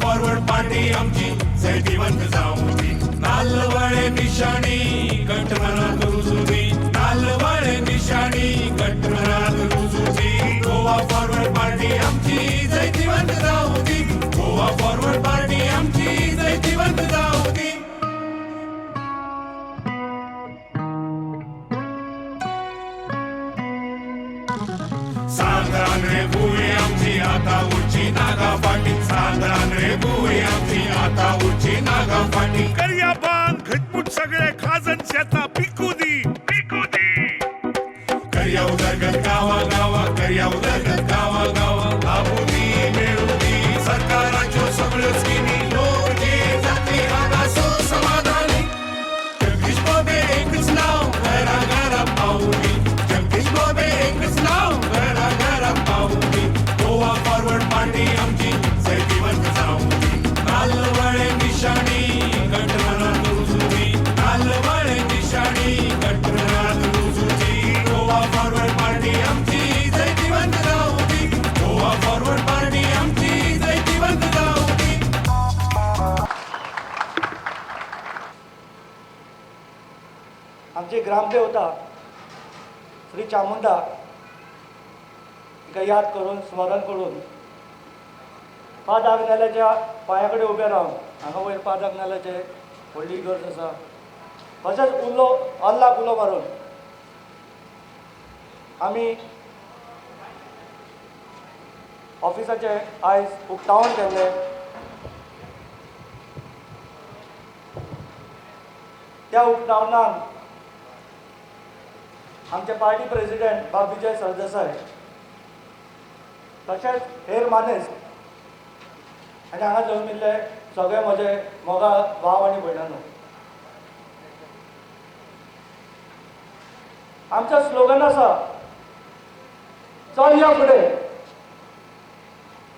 Forward party आमची जैतिवंत जाऊ दे. नालवळे निशाणी कंठमनात रुजू दे. नालवळे निशाणी कंठमनात रुजू दे. गोवा फॉरवर्ड पार्टी आमची जैतिवंत जाऊ दे. गोवा फॉरवर्ड पार्टी आमची जैतिवंत जाऊ दे. सांग्राम रे भुई आमची आता उची नागा फाटी. सांग्राम रे भुई आमची आता उची नागा फाटी. करिया बांध घटमुट सगळे खाजन शेता पिकू दी करिया उदरगत गावा गावा. करिया उदरगत गावा गावा. लाभूदी मिळूदी सरकाराच्यो सगळ्यो स्किमी. लोक जे जाती हांगा समाधानी. जगदीश बाबे एकच नाव घरा घरा पावली. जगदीश बाबे एकच नाव घरा घरा पावली. गोवा फॉरवर्ड पार्टी आमची जैतिवंत जाऊ दे. नालवळे निशाणी कंठमनात रुजू दे. नालवळे निशाणी कंठमनात रुजू दे. गोवा फॉरवर्ड पार्टी आमची जैतिवंत जाऊ दे. गोवा फॉरवर्ड पार्टी आमची जैतिवंत जाऊ दे. आमची ग्रामदेवता श्री चामुंडा तिका याद करून स्मरण करून पाद आग्नेल्याच्या पांया उबे रावन हांगा वयर पाद आग्नेल्याचे व्हडली गरज आसा. तशेंच उलो अल्लाक उलो मारून आमी ऑफिसाचे आयज उक्तावण केल्ले. त्या उक्तावणान आमचे पार्टी प्रेसिडेंट बाब विजय सरदेसाय तशेंच हेर मानेस्त आनी हांगा जल्मिल्ले सगळे म्हजे मोगा भाव आनी भयणांनो, आमचें स्लोगन आसा चल या फुडें.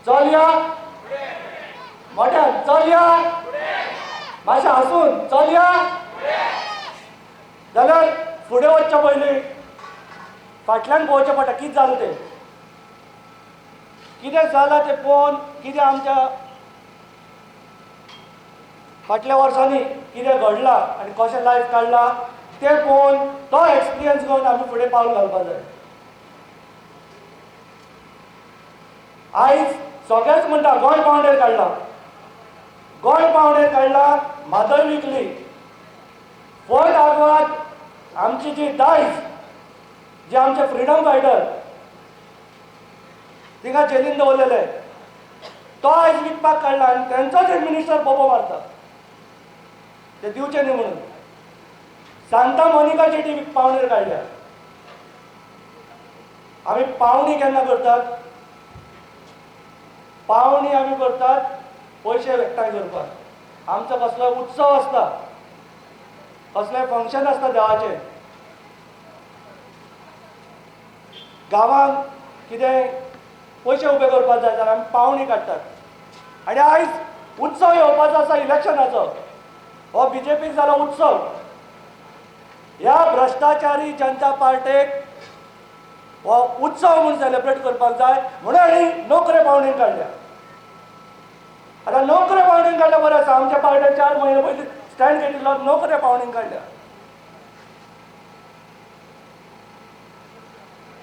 चल या मोठ्यान चल या. मातशें हांसून चल या. जाल्यार फुडें वचचे पयलीं फाटल्यान पळोवचें पडटा कितें जालें तें. कितें जालां तें पळोवन कितें आमच्या फाटल्या वर्सांनी कितें घडलां आनी कशें लायफ काडलां तें पळोवन तो एक्सपिरियन्स घेवन आमी फुडें पावल घालपाक जाय. आयज सगळेच म्हणटा गोंय पावंडेर काडला. गोंय पावंडेर काडला. म्हादय विकली. फोर्ट आग्वाद आमची जी दायज जे आमचे फ्रिडम फायटर तिका जेलीन दवरलेले तो आयज विकपाक काडला आनी तेंचोच एक मिनिस्टर बोबो मारता ते दिवचे न्ही म्हणून. सांता मोनिका जेटी पावंडेर काडल्या. आमी पावणी केन्ना करतात? पावणी आमी करतात पयशे एकठांय करपाक. आमचो कसलो उत्सव आसता, कसलें फंक्शन आसता देवाचें, गांवांत कितें पयशे उबे करपाक जाय जाल्यार आमी पावणी काडटात. आनी आयज उत्सव येवपाचो आसा इलेक्शनाचो. हो बीजेपीक जालो उत्सव. ह्या भ्रश्टाचारी जनता पार्टेक हो उत्सव म्हूण सेलेब्रेट करपाक जाय म्हणून हांणी नोकरे पावणेन काडल्या. आतां नोकरे पावणेन काडल्या बरें आसा. आमच्या पार्ट्यान 4 म्हयने पयलीं स्टँड घेतिल्लो नोकरे पावणेन काडल्या.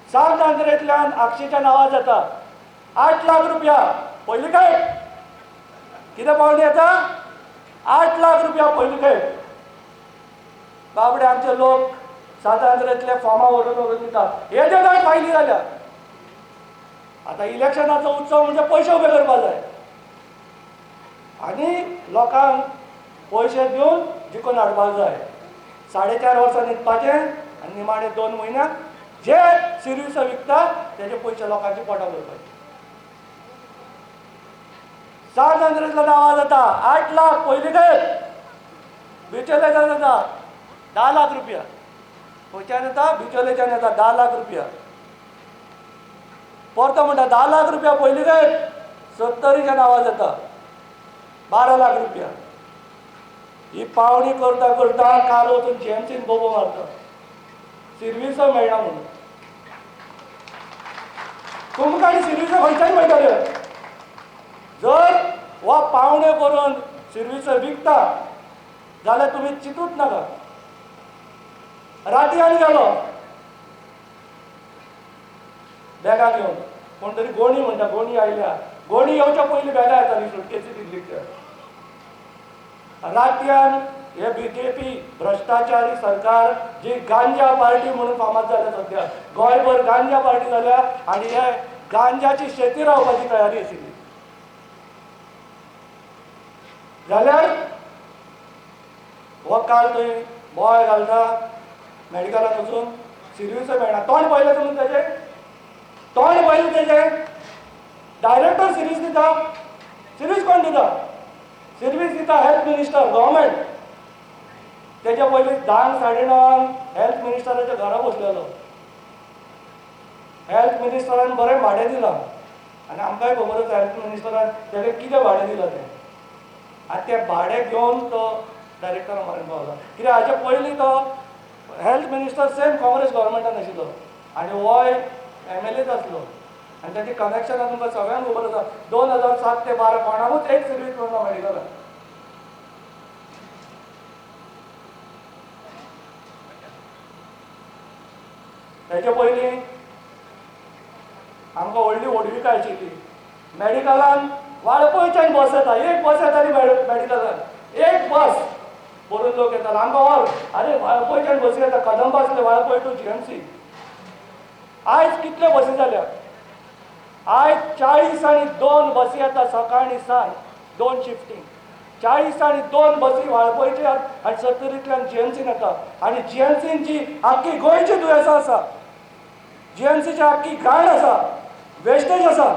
सात नांदरेंतल्यान आक्षीच्या नांवां जाता 8 लाख रुपया. पयलीं खेप कितें पावणी येता? 8 लाख रुपया पयलीं खेप. बाबडे आमचे लोक सात नांदरेंतले फॉर्मां व्हरून दितात. हे देतात फायली जाल्या. आतां इलेक्शनाचो उत्सव म्हणजे पयशे उबे करपाक जाय आनी लोकांक पयशे दिवन जिखून हाडपाक जाय. 4.5 वर्सां न्हिदपाचें आनी निमाणे 2 म्हयन्याक जे सिरियस विकता तेजे पयशे लोकांचे पोटां भरपाचे. सात नांदरेंतल्या नांवां जाता 8 लाख पयलीं खेप. बिचोलेच्यान जाता 10 लाख रुपया. खंयच्यान येता? बिचोलेच्यान येता 10 लाख रुपया. परतो म्हणटा 10 लाख रुपया पयलीं खेप. 70च्या नांवां जाता 12 लाख रुपया. ही पावणी करता करता काल वचून जीएमसीन बोबो मारता. सर्विसो मेळना म्हणून. तुमकां आनी सर्विसो खंयच्यान मेळटल्यो? जर वा पावणे करून सर्वीस विकता जाल्यार तुमी चिंतूच नाका. रातयान गेलो बॅगां घेवन, कोण तरी गोणी म्हणटा, गोणी आयल्या, गोणी येवच्या पयलीं बॅगां येतालीं सुटकेसी दिल्लीच्या. रातयान हे बीजेपी भ्रष्टाचारी सरकार जी गांजा पार्टी म्हणून फामाद जाल्या सध्या, गोंयभर गांजा पार्टी जाल्या आनी हे गांजाची शेती रावपाची तयारी आशिल्ली. जाल्यार हो काल थंय बोय घालता मेडिकलान वचून सिरियस मेळना. तोंड पळयलें तुमी तेजें, तोंड पळयलें तेजें. डायरेक्टर सिरीज दिता, सिरीज कोण दिता? सिरीज दिता हेल्थ मिनिस्टर, गव्हर्मेंट. तेच्या पयलीं 10:30 हेल्थ मिनिस्टराच्या घरा बसलेलो. हेल्थ मिनिस्टरान बरें भाडें दिलां आनी आमकांय खबर आसा हेल्थ मिनिस्टरान तेका कितें भाडें दिलां तें. आनी तें भाडें घेवन तो डायरेक्टर मारून पावला. कित्याक हाचे पयलीं तो हेल्थ मिनिस्टर सेम काँग्रेस गव्हर्मेंटान आशिल्लो आनी हो MLA आसलो आनी ताची कनेक्शनां तुमकां सगळ्यांक खबर आसा. 2007 ते 12 कोणाकूच एक सर्वीस मेळना मेडिकलान. तेचे पयलीं आमकां व्हडली ओडविकाय आशिल्ली. मेडिकलान वाळपयच्यान बस येता, एक बस येताली मेडिकलान, एक बस भरून लोक येताले. आमकां ऑल अरे वाळपयच्यान बसी येता, कदंबा आसले वाळपय टू GMC. आयज कितल्यो बसी जाल्या? आयज 42 बसी येता सकाळी सांज, 2 शिफ्टींग. 42 बसी वाळपयच्या आनी 70तल्यान GMCन येता. आनी GMCची आख्खी गोंयची दुयेंसां आसा, GMCची आख्खी घाण आसा, वेस्टेज आसा,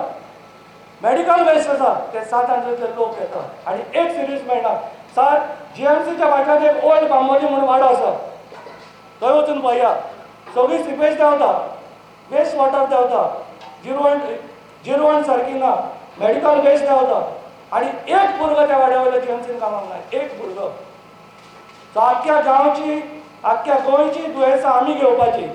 मेडिकल वेस्ट आसा. ते 700 लोक येता आनी एक सिरीज मेळना. GMCच्या फाटल्यान एक ओल्ड बांबोली म्हणून वाडो आसा, थंय वचून पळया. सगळी सिपेज देंवता, वेस्ट वॉटर देंवता, जिरवण सारकी ना, मेडिकल वेस्ट देंवता आनी एक भुरगो त्या वाड्या वयलो GMCन कामाक ना, एक भुरगो. सो आख्ख्या गांवची, आख्ख्या गोंयची दुयेंसां आमी घेवपाची.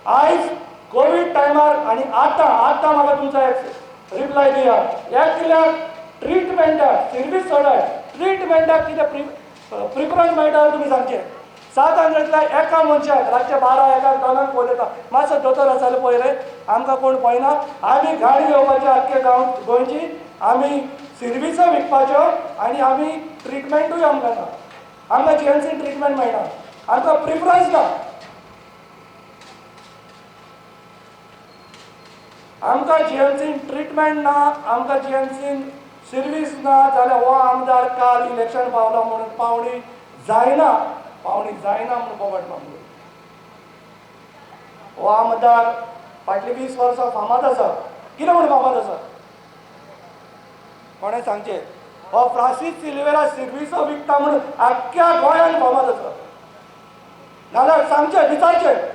आयज कोविड टायमार आनी आतां म्हाका तुमचो एक रिप्लाय दिया. एकल्याक ट्रिटमेंटाक सर्वीस सोडात, ट्रिटमेंटाक कितें प्रिफरन्स मेळटा तुमी सांगचे. 700तल्या एका मनशाक रातचे 12-1 दोनांक फोन येता, मातसो दोतोर आसा जाल्यार पळय रे, आमकां कोण पळयना. आमी गाडी घेवपाची आख्खे गोंयची, आमी सर्विसो विकपाच्यो आनी आमी ट्रिटमेंटूय आमकां ना. आमकां GMCन ट्रिटमेंट मेळना, आमकां प्रिफरन्स ना. आमकां GMCन ट्रिटमेंट ना, आमकां GMCन सर्वीस ना जाल्यार हो आमदार काल इलेक्शन पावला म्हणून पावणी जायना म्हणून बोबाट मागलो. हो आमदार फाटली 20 वर्सां फामाद आसा. कितें म्हणून फामाद आसा कोणें सांगचें? हो फ्रांसीस सिल्वेरा सर्विसो विकता म्हणून आख्ख्या गोंयान फामाद आसा. नाल्यार सांगचें, विचारचें.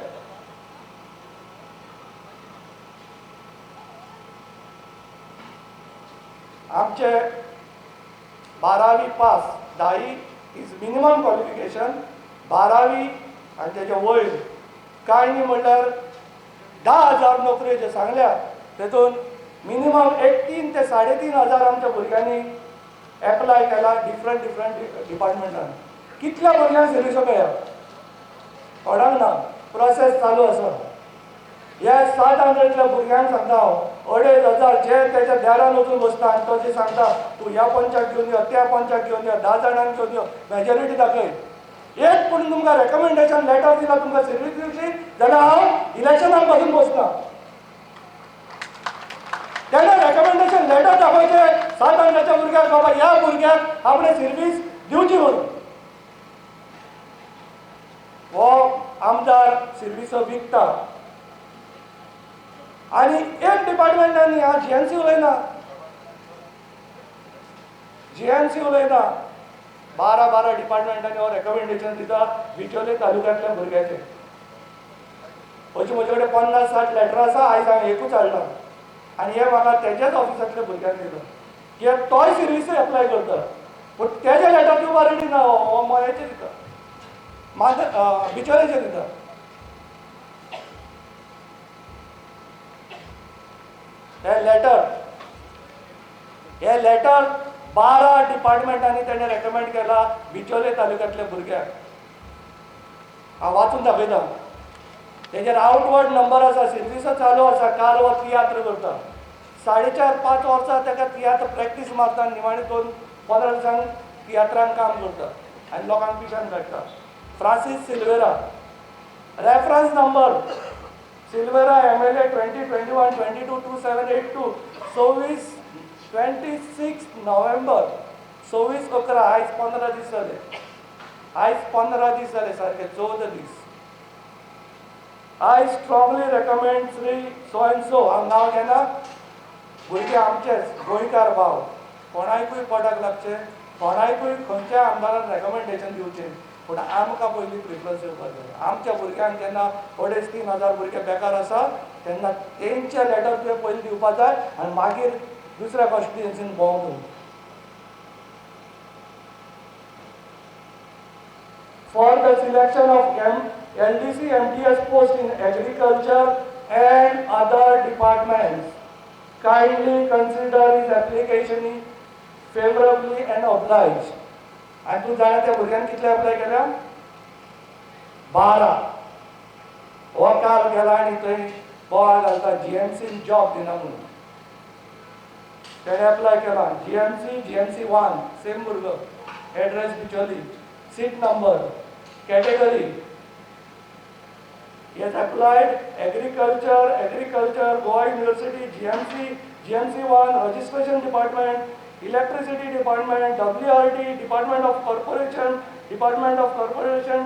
आमचे 12वी पास, 10वी इज मिनिमम क्वॉलिफिकेशन. 12वी आनी तेच्या वयर कांय न्ही म्हणल्यार 10,000 नोकऱ्यो ज्यो सांगल्या तेतून मिनिमम 3 ते 3,500 आमच्या भुरग्यांनी एप्लाय केला डिफरंट डिपार्टमेंटान. कितल्या भुरग्यांक सर्विसो मेळ्ळ्या? कोणाक ना. प्रोसेस चालू आसा. ह्या 700तल्या भुरग्यांक सांगता हांव, 2,500 जे तेच्या दारान वचून बसता आनी तो जे सांगता तूं ह्या पंचाक घेवन यो, त्या पंचाक घेवन यो, 10 जाणांक घेवन यो, मेजॉरिटी दाखय. एक पूण तुमकां रेकमेंडेशन लेटर दिला तुमकां सर्वीस दिवची जाल्यार हांव इलेक्शनाक पासून बसना. तेन्ना रेकमेंडेशन लेटर दाखोवचें 700च्या भुरग्याक, बाबा ह्या भुरग्याक आपणे सर्वीस दिवची म्हणून. हो आमदार सर्विसो विकता आनी एक डिपार्टमेंटान ह्या GMC उलयना. GMC उलयना. 12 डिपार्टमेंटांनी हो रेकमेंडेशन दिता बिचोले तालुक्यांतल्या भुरग्याचे. म्हजे कडेन 50-60 लेटरां आसा. आयज हांवें एकूच हाडला आनी हे म्हाका तेच्याच ऑफिसांतल्या भुरग्यांक दिलो. कित्याक तोय सर्विस एप्लाय करता पूण तेजे लेटर दिवपा रेडी ना. हो मयाचे दिता, बिचोलेचे दिता. हे लेटर हे लेटर 12 डिपार्टमेंटांनी ताणें रेकमेंड केला बिचोले तालुक्यांतल्या भुरग्यांक. हांव वाचून दाखयता. तेजेर आउटवर्ड नंबर आसा, सर्विसां चालू आसा, काल हो तियात्र करता. 4.5-5 वर्सां ताका तियात्र प्रॅक्टीस मारता, निमाणे 2-15 दिसांनी तियात्रान काम करता आनी लोकांक पिशान काडटा. Francis Silveira, reference number Silveira MLA 2021-22-2782, 26 November 26/11. आयज 15 दीस जाले. आयज 15 दीस जाले सारके 14 दीस. I strongly recommend Shri so and so, हांव नांव घेना, भुरगे आमचेच गोंयकार भाव, कोणायकूय पडाक लागचे, कोणायकूय खंयच्या आमदारान रेकमेंडेशन दिवचें, पूण आमकां पयलीं प्रिफरन्स दिवपाक जाय. आमच्या भुरग्यांक जेन्ना 2,500 भुरगे बेकार आसा तेन्ना तेंचे लेटर तुवें पयलीं दिवपाक जाय आनी मागीर दुसऱ्या कॉन्स्टिट्युएन्सीन भोंवूंक. For the selection of LDC MTS post in agriculture and other departments, kindly consider his application favorably and oblige. आणि तू जाणा त्या भुरग्यांनी कितले अप्लाय केल्या? 12. हो काल गेला आनी थंय बोवाळ घालता GMCन जॉब दिना म्हणून. तेणें अप्लाय केला GMC 1, सेम भुरगो, address Bicholim, seat number, category. He has applied agriculture, Goa University, GMC 1, registration department, electricity department, WRT, Department of Corporation,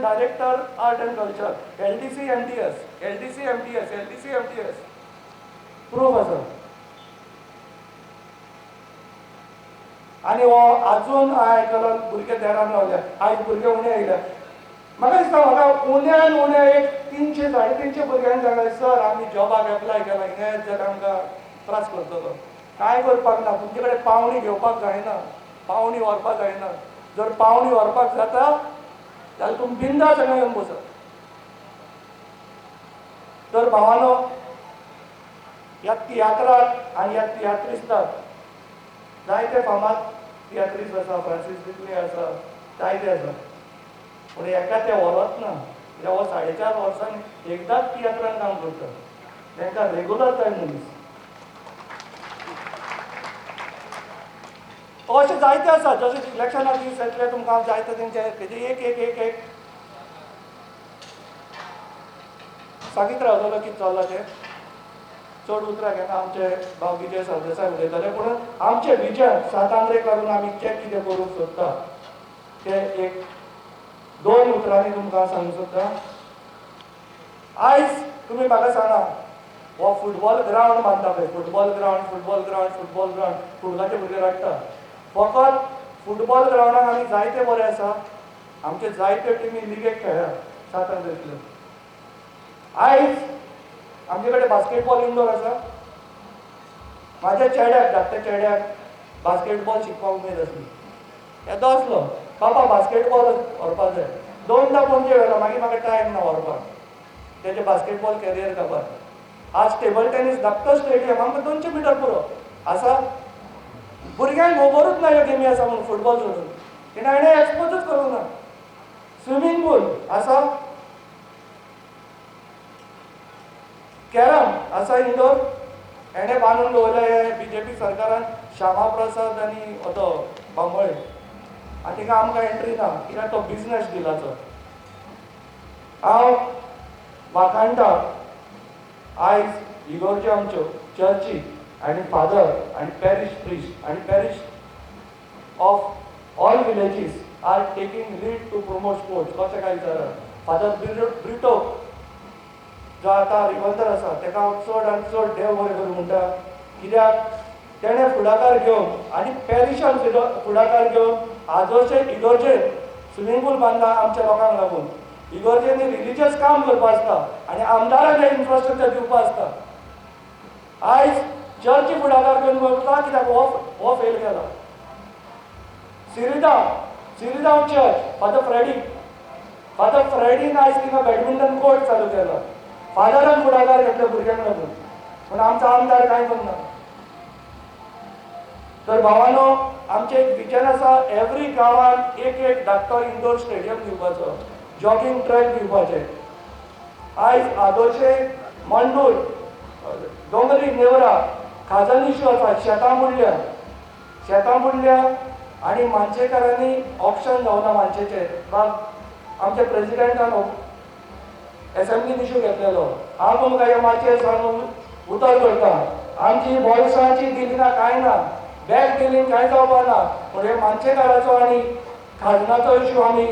Director, Art and Culture, LDC MTS. Proof आसा. आनी हो आजून हांवें आयकलो भुरगे देरान रावल्या, आयज भुरगे उणे येयल्या. म्हाका दिसता म्हाका उण्यान उणे एक 300-350 भुरग्यांक सांगलें, सर आमी जॉबाक एप्लाय केला, हें जाल्यार आमकां त्रास करतलो. कांय करपाक ना, तुमचे कडेन पावणी घेवपाक जायना, पावणी व्हरपाक जायना. जर पावणी व्हरपाक जाता जाल्यार तुमी बिंदास हांगा येवन बसात. तर भावानो, ह्या तियात्राक आनी ह्या तियात्रिस्ताक जायते फामाद तियात्रिस्ट आसा, फ्रांसीस बिकले आसा, जायते आसा. पूण एका ते व्हरत ना. हो 4.5 वर्सांनी एकदाच तियात्रान काम करता. तांकां रेगुलर जाय मनीस. अशें जायते आसा, जशें इलेक्शनाक दीस येतले तुमकां जायते तेंचे तेजे एक सांगीत रावतलो कितें चल्लां तें. चड उतरां घेना, आमचे भाव विजय सरदेसाय उलयताले. पूण आमचें विजन सातांद्रेक लागून आमी कितें करूंक सोदता तें एक 2 उतरांनी तुमकां सांगूंक सोदता. आयज तुमी म्हाका सांगा, हो फुटबॉल ग्रावंड बांदता पळय, फुटबॉल ग्रावंड फुटबॉलाचे भुरगे काडटा. फकत फुटबॉल ग्रावंडाक आमी जायते बरे आसा, आमचे जायत्यो टिमी लिगेक खेळ्ळा सातांद्रेंतल्यो. आयज आमचे कडेन बास्केटबॉल इंडोर आसा. म्हाज्या चेड्याक, धाकट्या चेड्याक बास्केटबॉल शिकपाक उमेद आसली. येदो आसलो, बाबा बास्केटबॉल व्हरपाक जाय. 2दा पणजे व्हेलो, मागीर म्हाका टायम ना व्हरपाक. तेजे बास्केटबॉल कॅरियर काबार. आज टेबल टेनीस धाकटो स्टेडियम आमकां 200 मिटर पुरो आसा. भुरग्यांक खबरूच ना ह्यो गेमी आसा म्हणून फुटबॉल सोडून. तेणें एक्सपोजूच करूंक ना. स्विमींग पूल आसा, कॅरम आसा इंडोर. हेणें बांदून दवरले BJP सरकारान, श्यामा प्रसाद आनी तो बांबोळे. आनी तिका आमकां एंट्री ना, कित्याक तो बिजनेस डिलाचो. हांव वाखाणटा आयज इगोर्ज्यो आमच्यो चर्ची आनी फादर आनी पॅरीश प्रिस्ट आनी parish of all villages are taking lead to promote sports. कशें काय विचारा. फादर ब्रिटो जो आतां रिवंतर आसा ताका चड आनी चड देव बरें करूं म्हणटा. कित्याक तेणें फुडाकार घेवन आनी पॅरिशान फुडाकार घेवन आजोचे इगोर्जेन स्विमींग पूल बांदला आमच्या लोकांक लागून. इगोर्जेनी रिलिजियस काम करपाक आसता आनी आमदारांक हें इन्फ्रास्ट्रक्चर दिवपाक आसता. आयज चर्ची फुडाकार घेवन करता, कित्याक हो फेल केला. सिरिदांव चर्च, फादर फ्रेडीन आयज तिका बॅडमिंटन कोर्ट चालू केला. फादरान फुडाकार घेतल्या भुरग्यांक लागून. पूण आमचो आमदार कांय करना. तर भावानो आमचें एक विजन आसा एवरी गांवांत एक एक धाकटो इंडोर स्टेडियम दिवपाचो, जॉगिंग ट्रॅक दिवपाचे. आयज आदोशे, मंडूर, डोंगरी, नेवरा, खाजन इश्यू आसा, शेतां बुडल्या आनी मानशेकारांनी ऑप्शन जावना मानशेचे. आमच्या प्रेसिडेंटान एसेंब्लीन इश्यू घेतलेलो. हांव तुमकां ह्या माचयेर सांगून उतर करता, आमची बॉयसांची दिली ना कांय ना, बॅक दिली कांय जावपा ना, पूण हे मानशेकाराचो आनी खाजनाचो इश्यू आमी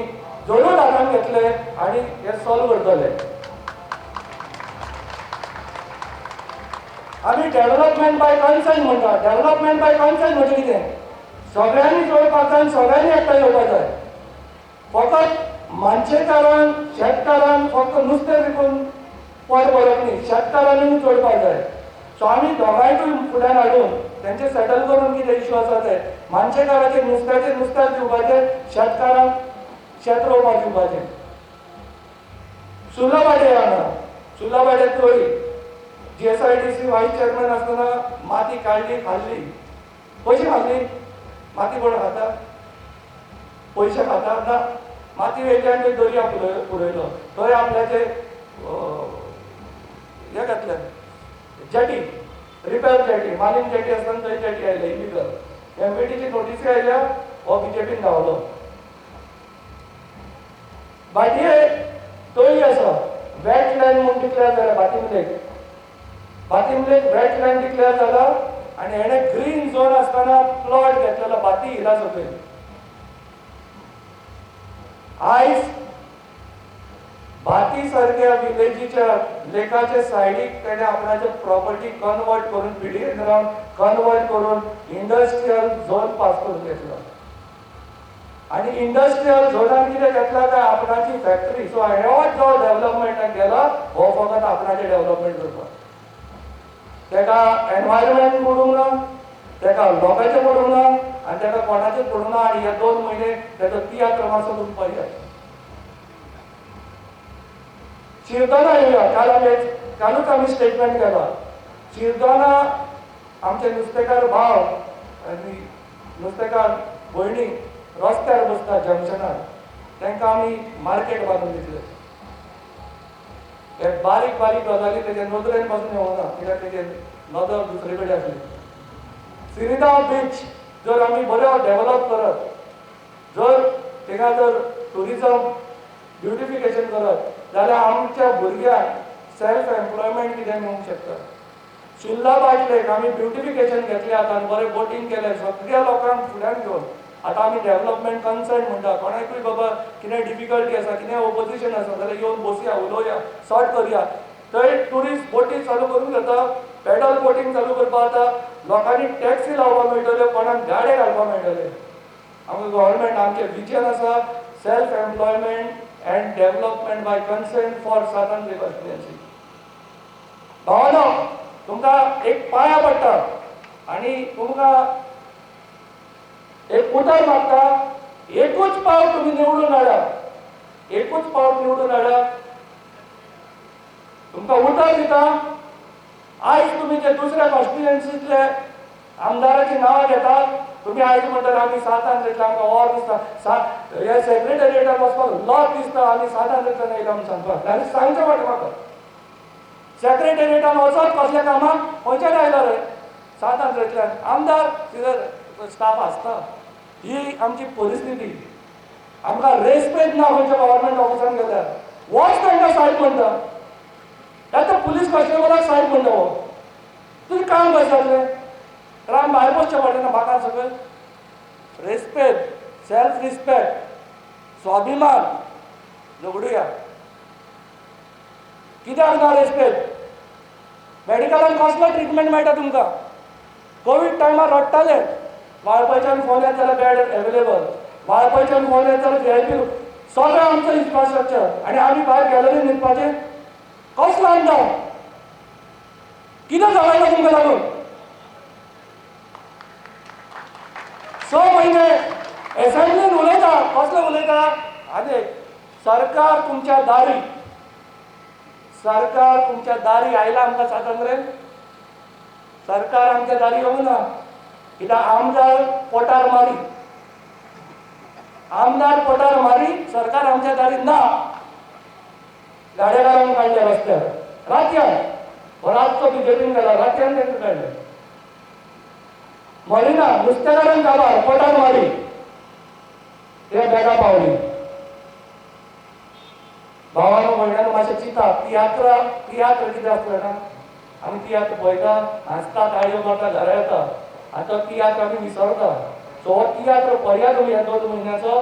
जरूर हातान घेतले आनी हे सॉल्व करतले. आमी डेव्हलपमेंट बाय कन्सेंट म्हणटा. डेव्हलपमेंट बाय कन्सेंट म्हणजे कितें? सगळ्यांनी जोडपाक जाय, सगळ्यांनी एकठांय येवपाक जाय. फकत मानशेकारांक, शेतकारांक फक्त नुस्तें विकून पोट भरप न्ही, शेतकारांनी जोडपाक जाय. सो आमी दोगांयकूय फुड्यान हाडून तेंचे सेटल करून कितें इश्यू आसा ते मानशेकाराचे नुस्त्याक दिवपाचें, शेतकारांक शेत रोवपाक दिवपाचें. सुलाबाडे हांगा, सुलाबाडे तळी, GSIDC व्हायस चेअरमॅन आसतना माती काडली, खाल्ली. पयशे खाल्ली? माती कोण खाता? पयशे खाता ना. माती वेयल्यान थंय दर्या पुरयलो. थंय आपल्याचे हे घातले jetty, repair jetty, Malim jetty आसतना थंय जेटी आयले इलिगल. MPDची नोटीसी आयल्या, हो BJPन गावलो. बाटये तळी आसा, वेटलँड म्हूण डिक्लेअर जाला बातीम लेक वेटलँड डिक्लेअर जाला आनी हेणे ग्रीन झोन आसतना प्लॉट घेतलेलो बाती हिला सकयल. आयज बाती सारख्या विलेजीच्या लेकाचे सायडीक तेणे आपणाचे प्रॉपर्टी कन्वर्ट करून PDA ग्राउंड कन्वर्ट करून इंडस्ट्रियल झोन पास करून घेतलो. आनी इंडस्ट्रियल झोनान कितें घेतला काय आपणाची फॅक्टरी. सो हेवोच जो डेव्हलपमेंटाक गेला हो फकत आपणाचे डेव्हलपमेंट करपाक. तेका एनवायरमेंट पडूंक ना, तेका लोकांचें पडूंक ना आनी तेका कोणाचेंच पडूंक ना. आनी हे 2 म्हयने तेजो तियात्र मातसो करून पर्याय. शिरदोना येवया. कालूच आमी स्टेटमेंट केला. शिरदोना आमचे नुस्तेकार भाव आनी नुस्तेकार भयणी रस्त्यार बसता जंक्शनार, तांकां आमी मार्केट बांदून दितले. हे बारीक बारीक गजाली तेजे नदरेन पासून येवना, कित्याक तेजे नदर दुसरे कडेन आसली. सिरिदांव बीच जर आमी बरो डेव्हलप करत, जर थिंगा जर टुरिजम ब्युटिफिकेशन करत, जाल्यार आमच्या भुरग्यांक सेल्फ एम्प्लॉयमेंट कितें मेळूंक शकता. सुल्लाबाड लेक आमी ब्युटिफिकेशन घेतलें आतां, बरें बोटींग केलें, सगळ्या लोकांक फुड्यान घेवन आतां आमी डेव्हलपमेंट कन्सर्न म्हणटा. कोणाकूय बाबा कितें डिफिकल्टी आसा, कितें ओपोजिशन आसा जाल्यार येवन बसया, उलोवया, सॉर्ट करया. थंय ट्युरिस्ट बोटी चालू करून घेता, पॅडल बोटींग चालू करपाक जाता. लोकांनी टॅक्सी लावपाक मेळटल्यो, कोणाक गाडे घालपाक मेळटले. आमकां गव्हर्मेंट आमचें विजन आसा self employment and development by consent for स्वातंत्र्य कॉन्स्टिट्युएन्सी. भावनो तुमकां एक पांया पडटा आनी तुमकां एक उतर मागता. एकूच पावट तुम्ही निवडून हाडा, एकूच पावट निवडून हाडा. तुमकां उतर दिता. आयज तुमी जे दुसऱ्या कॉन्स्टिट्युएन्सीतले आमदाराची नांवां घेतात. तुम्ही आयज म्हणटात आमी 7 येतले, आमकां वोर दिसता, हे सेक्रेटरिएटाक वचपाक लॉज दिसता, आमी 7 येतले येयला म्हूण सांगपाक. आनी सांगचें पडटा म्हाका. सेक्रेटरिएटान वचत कसल्या कामाक खंयच्यान आयला रे 7 येतल्यान. आमदार कितें स्टाफ आसता. ही आमची परिस्थिती. आमकां रेस्पेक्ट ना खंयच्या गव्हर्मेंट ऑफिसान गेल्यार. होच तांकां सायड म्हणटा. आतां पुलीस कॉन्स्टेबलाक सायड म्हणटा हो. तुजें काम कशें जातलें? तर आमी भायर बसचें पडलें ना म्हाका सगळें. रेस्पेक्ट, सेल्फ रिस्पेक्ट, स्वाभिमान झगडुया. कित्याक ना रेस्पेक्ट? मेडिकलान कसलो ट्रिटमेंट मेळटा तुमकां? कोवीड टायमार रडटाले. वाळपयच्यान फोन येत जाल्यार बेड एवेलेबल, वाळपयच्यान फोन येत जाल्यार VIP. सगळें आमचो इन्फ्रास्ट्रक्चर आनी आमी भायर गॅलरीन न्हिदपाचें. कसलो अंदाज? कितें जालें तुमकां लागून? 6 म्हयने एसेंब्लीन उलयता. कसलें उलयता? आनी सरकार तुमच्या दारी, सरकार तुमच्या दारी आयला आमकां स्वातंत्र्य. सरकार आमच्या दारी येवंक ना. कित्याक आमदार पोटार मारी सरकार आमच्या दारीत ना गाड्या घालून काढल्या रस्त्यार रातयान रातचो बीजेपीन गेला रातयान तांकां काडले मरिना नुस्तेकारांक काबार पोटार मारी ते बेगा पावली भावानो भयणानो मातशें चिंता तियात्र कितें आसलें ना आमी तियात्र पळयता हांसता ताळयो मारता घरा येता आतां तियात्र आमी विसरता सो हो तियात्र पर्याद ह्या 2 म्हयन्याचो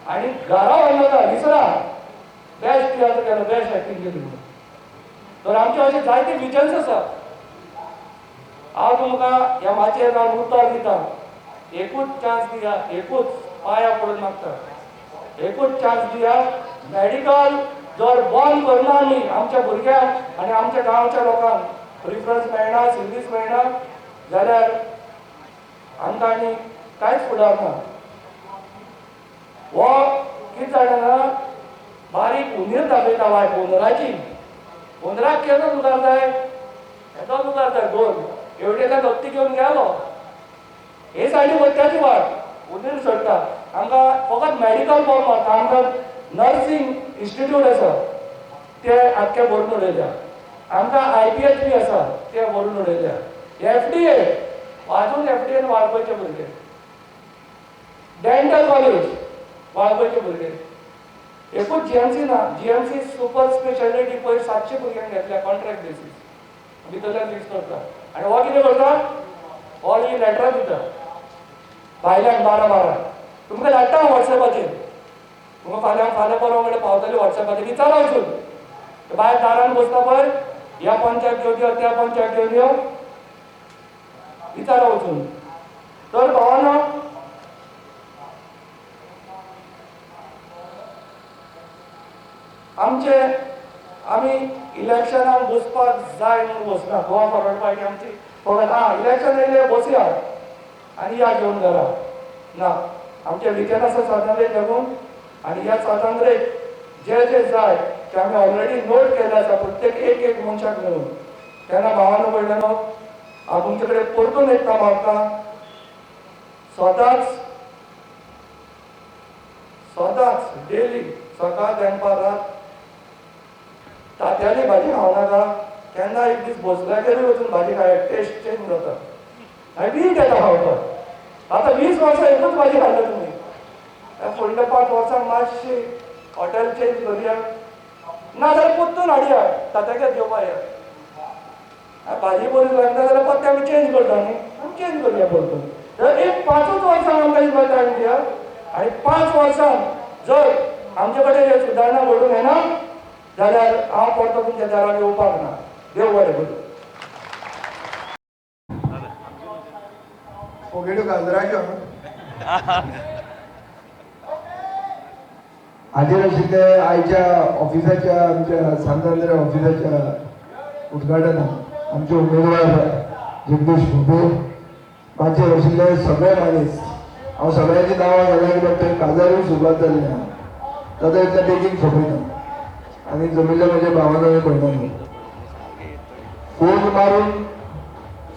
आनी घरा व्हरनाका विसरा बेस्ट तियात्र केलो बेस्ट एक्टींग केली तर आमचे अशे जायते विजन्स आसा हांव तुमकां ह्या माचयेर रावन उतर दिता एकूच चान्स दिया एकूच पांया पडून मागता एकूच चान्स दिया मेडिकल जर बंद करना आमी आमच्या भुरग्यांक आनी आमच्या गांवच्या लोकांक प्रिफरन्स मेळना सर्वीस मेळना जाल्यार आमकां आनी कांयच फुडार ना हो कितें जाणा बारीक उंदीर दाखयता वाय उंदराची उंदराक केदो उदार जाय येदो उदार जाय 2 एवढेका दत्ती घेवन गेलो हे सायडी वत्याची वाट उंदीर सोडटा आमकां फकत मेडिकल बॉम्ब मारता आमकां नर्सिंग इन्स्टिट्यूट आसा ते आख्खे भरून उडयल्या आमकां IPHB आसा ते भरून उडयल्या FDA वाजून FDAन वाळपयचे भुरगे डेंटल कॉलेज वाळपयचे भुरगे एकूच GMC ना GMC सुपर स्पेशालिटी पयर 700 भुरग्यांक घेतल्या कॉन्ट्रॅक्ट बेसीस भितरल्यान फिक्स करता आनी हो कितें करता हो ही लेटरां दिता भायल्यान 12 तुमकां धाडटा वॉट्सॅपाचेर तुमकां फाल्यां परवा कडेन पावतले वॉट्सॅपाचेर विचारा वचून भायर दारान बसता पळय ह्या पंचायत घेवन यो त्या पंचायत घेवन यो विचारा वचून तर भावानो आमी इलेक्शनाक बसपाक जाय म्हणून बसना गोवा फॉरवर्ड पार्टी आमची फकत इलेक्शन येयले बसया आनी या घेवन घरा ना आमचे विकेंड आसा स्वातंत्र्य लागून आनी ह्या स्वातंत्र्येक जे जाय ते आमी ऑलरेडी नोट केले आसा प्रत्येक एक मनशाक मेळून तेन्ना भावानो भयणानो हांव तुमचे कडेन परतून एकदा मागता सदांच डेली सकाळ दनपार रात तांतयाची भाजी खावनाका केन्ना एक दीस भोसल्यागेरूय वचून भाजी खाय टेस्ट चेंज जाता हांवें वीक येता खावपाक आतां 20 वर्सां एकूच भाजी खाल्ल्या तुमी फुडल्या 5 वर्सांक मातशी हॉटेल चेंज करुया ना जाल्यार परतून हाडया तांतयाचेर जेवपाक या भाजी बरी लागना जाल्यार परत आमी चेंज करता न्ही आमी चेंज करुया परतून तर एक 5 वर्सांक आमकां ही टायम दिया आनी 5 वर्सांक जर आमचे कडेन हे सुदारणा घडून येना जाल्यार हांव परतो तुमच्या दारान येवपाक ना देव बरें करूं ओगेडो गाजराच्यो हाजेर आशिल्ले आयच्या ऑफिसाच्या आमच्या सांतांद्रे ऑफिसाच्या उद्घाटनाक आमचे उमेदवार जगदीश भोबे माचयेर आशिल्ले सगळे मनीस हांव सगळ्यांची नांवां घालना कित्याक थंय काजारूय सुरवात जाल्ली आहा ताका एकदा बेगीन सोंपयता आनी जमिल्ल्या म्हज्या भावांनो आनी भयणांनी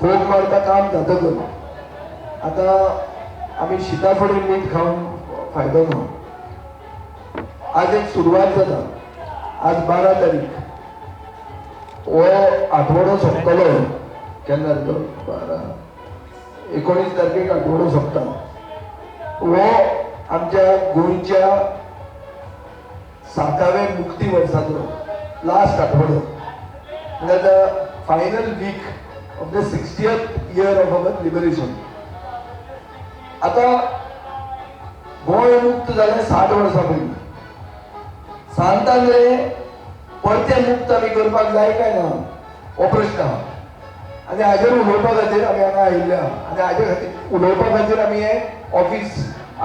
फोग मारता काम जातकच आतां आमी शिताफळी मीठ खावन फायदो ना आज एक सुरवात जाता आज 12 तारीख हो आठवडो सोंपतलो केन्ना 19 तारखेक आठवडो सोंपता हो आमच्या गोंयच्या 7व्या मुक्ती वर्साचो लास्ट आठवडो म्हणजे the final week of the 60th year of our liberation आता गोंय मुक्त जालें 60 वर्सां पयलीं सांतांद्रे परते मुक्त आमी करपाक जाय काय ना हो प्रश्न आहा आनी हाजेर उलोवपा खातीर आमी हांगा आयिल्ले आहा आनी हाजे खातीर उलोवपा खातीर आमी हें ऑफिस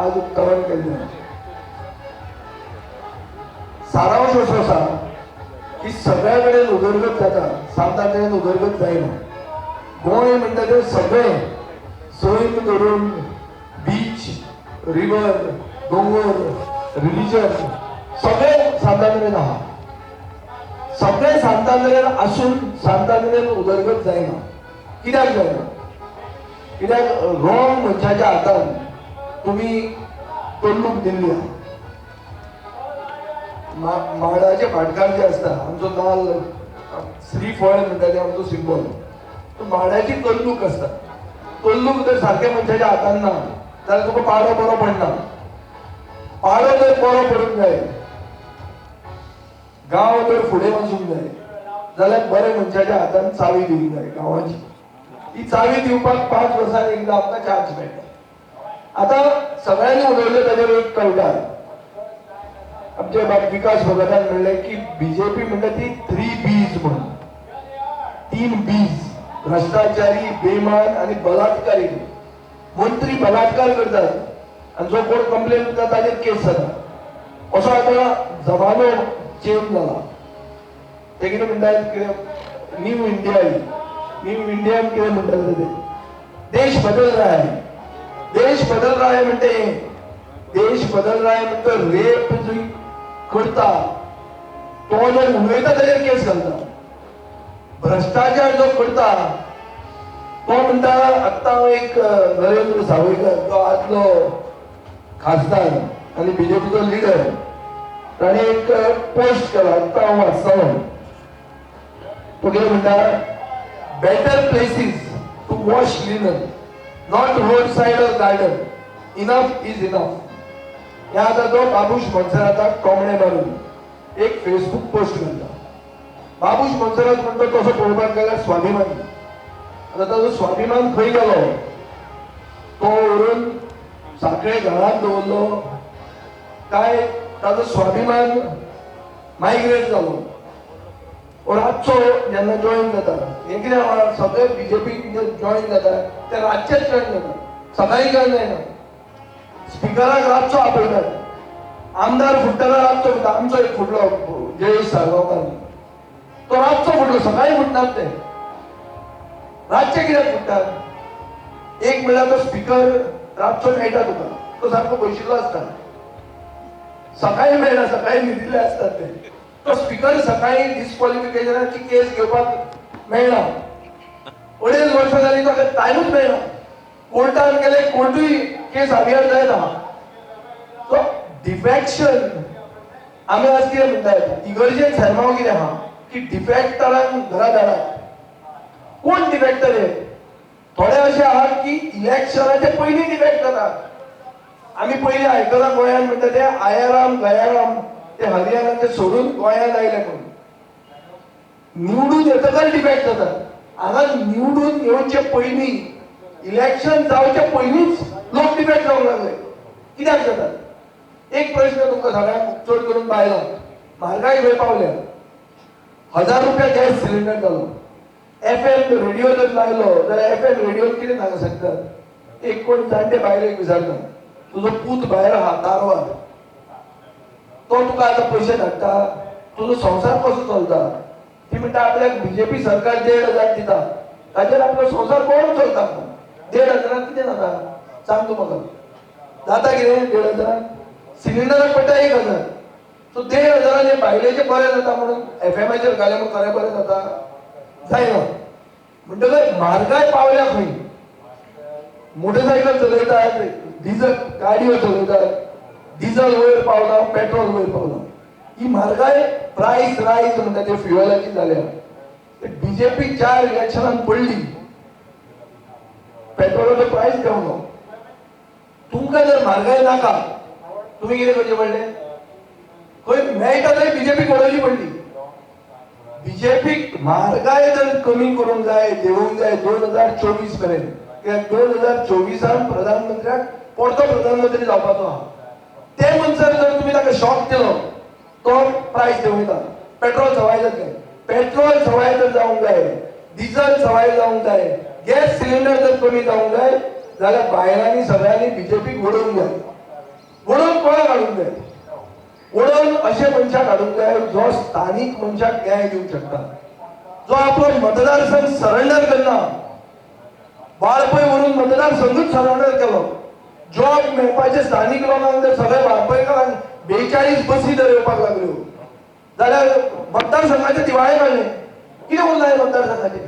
आज उक्तावण केल्लें सारांश असो आसा की सगळ्या कडेन उदरगत जाता सांतांद्रेन उदरगत जायना गोंय म्हणटा तें सगळें सैम धरून बीच रिवर दोंगर रिलीजन सगळें सांतांद्रेन आहा सगळें सांतांद्रेन आसून सांतांद्रेन उदरगत जायना कित्याक जायना कित्याक रॉंग मनशाच्या हातान तुम्ही तोंडूक दिल्ली आहा. माडाचे भाटकार जे असता आमचो नाल श्रीफळ म्हणटा ते आमचो सिंबल. माडाची कल्लूक असता. कल्लूक जर सारख्या मनशाच्या हातान ना जाल्यार तुका पाडो बरो पडना. पाडो जर बरो पडूंक जाय, गांव जर फुडें वचूंक जाय जाल्यार बरे मनशाच्या हातान चावी दिवंक जाय गांवाची. ही चावी दिवपाक 5 वर्सांनी एकदां आमकां चान्स मेळटा. आता सगळ्यांनी उलयलें ताजेर एक कळटा. आमचे विकास भगतान म्हणलें की बीजेपी म्हणटा ती 3 Bs म्हणून. 3 Bs भ्रष्टाचारी, बेमान आणि बलात्कारी. मंत्री बलात्कार करतात आणि जो कोण कंप्लेन करता ताजेर केस जाता. असो आता जमानो चेंज जाला. ते कितें म्हणटात न्यू इंडिया. न्यू इंडियान कितें म्हणटात ते देश बदल रहा है. देश बदल रहा है म्हणते देश बदल रहा है म्हणतो रेप जो करता तो जर उलयता ताजेर केस घालता. भ्रष्टाचार जो करता तो म्हणटा. आत्ता एक नरेंद्र सावयकर तो आदलो खासदार आणि बीजेपीचो लिडर ताणें एक पोस्ट केला. आत्ता हांव वाचतालो. तो कितें म्हणटा better places to wash linen not road side or garden. Enough is enough. ह्या आतां तो बाबूश मनसराताक कोंबणे मारून एक फेसबुक पोस्ट घालता. बाबूश मनसरात म्हणतो तसो पळोवपाक गेल्यार स्वाभिमानी. आता ताजो स्वाभिमान खंय गेलो. तो व्हरून साखळे घरांत दवरलो काय ताजो स्वाभिमान मायग्रेट जालो. रातचो जेन्ना जॉईन जाता हे कितें सगळे बीजेपी जॉईन जाता ते रातचेच जॉईन जाता. सकाळी जॉईन जायना. स्पिकराक रातचो आपयतात. आमदार फुट्टना रातचो फुट्टा. आमचो एक फुटलो जयेश साळगांवकार तो रातचो फुटलो. सकाळी फुटनात ते. रातचे कित्याक फुट्टात. एक म्हणल्यार तो स्पिकर रातचो मेळटा तुका. तो सारको बशिल्लो आसता. सकाळी मेळना. सकाळी न्हिदिल्ले आसतात ते. तो स्पिकर सकाळी डिस्क्वॉलिफिकेशनाची केस घेवपाक मेळना. 2.5 वर्सां जालीं ताका टायमूच मेळना. कोर्टान गेले कोर्टूय केस हावियर जायना. सो डिफेक्शन आमी आज कितें म्हणटात इगर्जेन सरमाव कितें आहा की डिफेक्टरांक घरा धाडात. कोण डिफेक्टर हे. थोडे असे आहात की इलेक्शनाचे पयलीं डिफेक्ट जातात. आमी पयलीं आयकलां गोंयांत म्हणटा ते आयाराम गयाराम ते हरियाणाचे सोडून गोंयांत आयले म्हणून. निवडून येतकच डिफेक्ट जातात. हांगा निवडून येवचे पयलीं इलेक्शन जावचे पयलींच लोक डिफेक्ट जावंक लागले. कित्याक जातात. एक प्रश्न तुमकां सगळ्यांक चड करून बायलांक. म्हारगाय खंय पावल्या. 1000 रुपया गॅस सिलिंडर जालो. FM रेडिओ जर लायलो जाल्यार FM रेडिओन कितें सांगूंक शकतात. एक कोण जाणटे बायलेक विचारता तुजो पूत भायर आहा कारवार. तो तुका आतां पयशे धाडटा. तुजो संवसार कसो चलता. ती म्हणटा आपल्याक बीजेपी सरकार 1,500 दिता. ताचेर आपलो संवसार कोण चलता. 1,500 कितें जाता सांग तूं म्हाका. जाता कितें 1,500 सिलिंडराक पडटा 1,000. सो 1,500 बायलेचे बरें जाता म्हणून FMचेर घाले म्हणून खरें बरें जाता जायना. म्हणटकच म्हारगाय पावल्या खंय. मोटरसायकल चलयतात डिझल गाडयो चलयतात. डिझल वयर पावला पेट्रोल वयर पावला. ही म्हारगाय प्रायस रायज म्हणटा ते फ्युएलाची जाल्या. बीजेपी 4 इलेक्शनांत पडली. पेट्रोलाचो प्रायस देंवलो. तुमकां जर म्हारगाय नाका तुमी कितें करचें पडलें. खंय मेळटा थंय बीजेपी वडोवची पडली. बीजेपीक म्हारगाय जर कमी करूंक जाय देंवोवंक जाय 2024 पर्यंत. कित्याक 2024 प्रधानमंत्र्याक परतो प्रधानमंत्री जावपाचो आहा. ते मनशार जर तुमी ताका शॉक दिलो तो प्रायस देंवयता. पेट्रोल सवाय जातलें. पेट्रोल सवाय जर जावंक जाय डिझल सवाय जावंक जाय गॅस सिलिंडर जर कमी जावंक जाय जाल्यार बायलांनी सगळ्यांनी बीजेपीक वडोवंक जाय. वडोवन कोणाक हाडूंक जाय. वडोवन अशे मनशाक हाडूंक जाय जो स्थानीक मनशाक न्याय दिवंक शकता. जो आपलो मतदारसंघ सरेंडर करना. वाळपय व्हरून मतदारसंघूच सरेंडर केलो. जॉब मेळपाचे स्थानीक लोकांक जर सगळे वाळपयकारांक 42 बसी जर येवपाक लागल्यो जाल्यार मतदारसंघाचे दिवाळे काडले. कितें उरलां मतदारसंघाचे.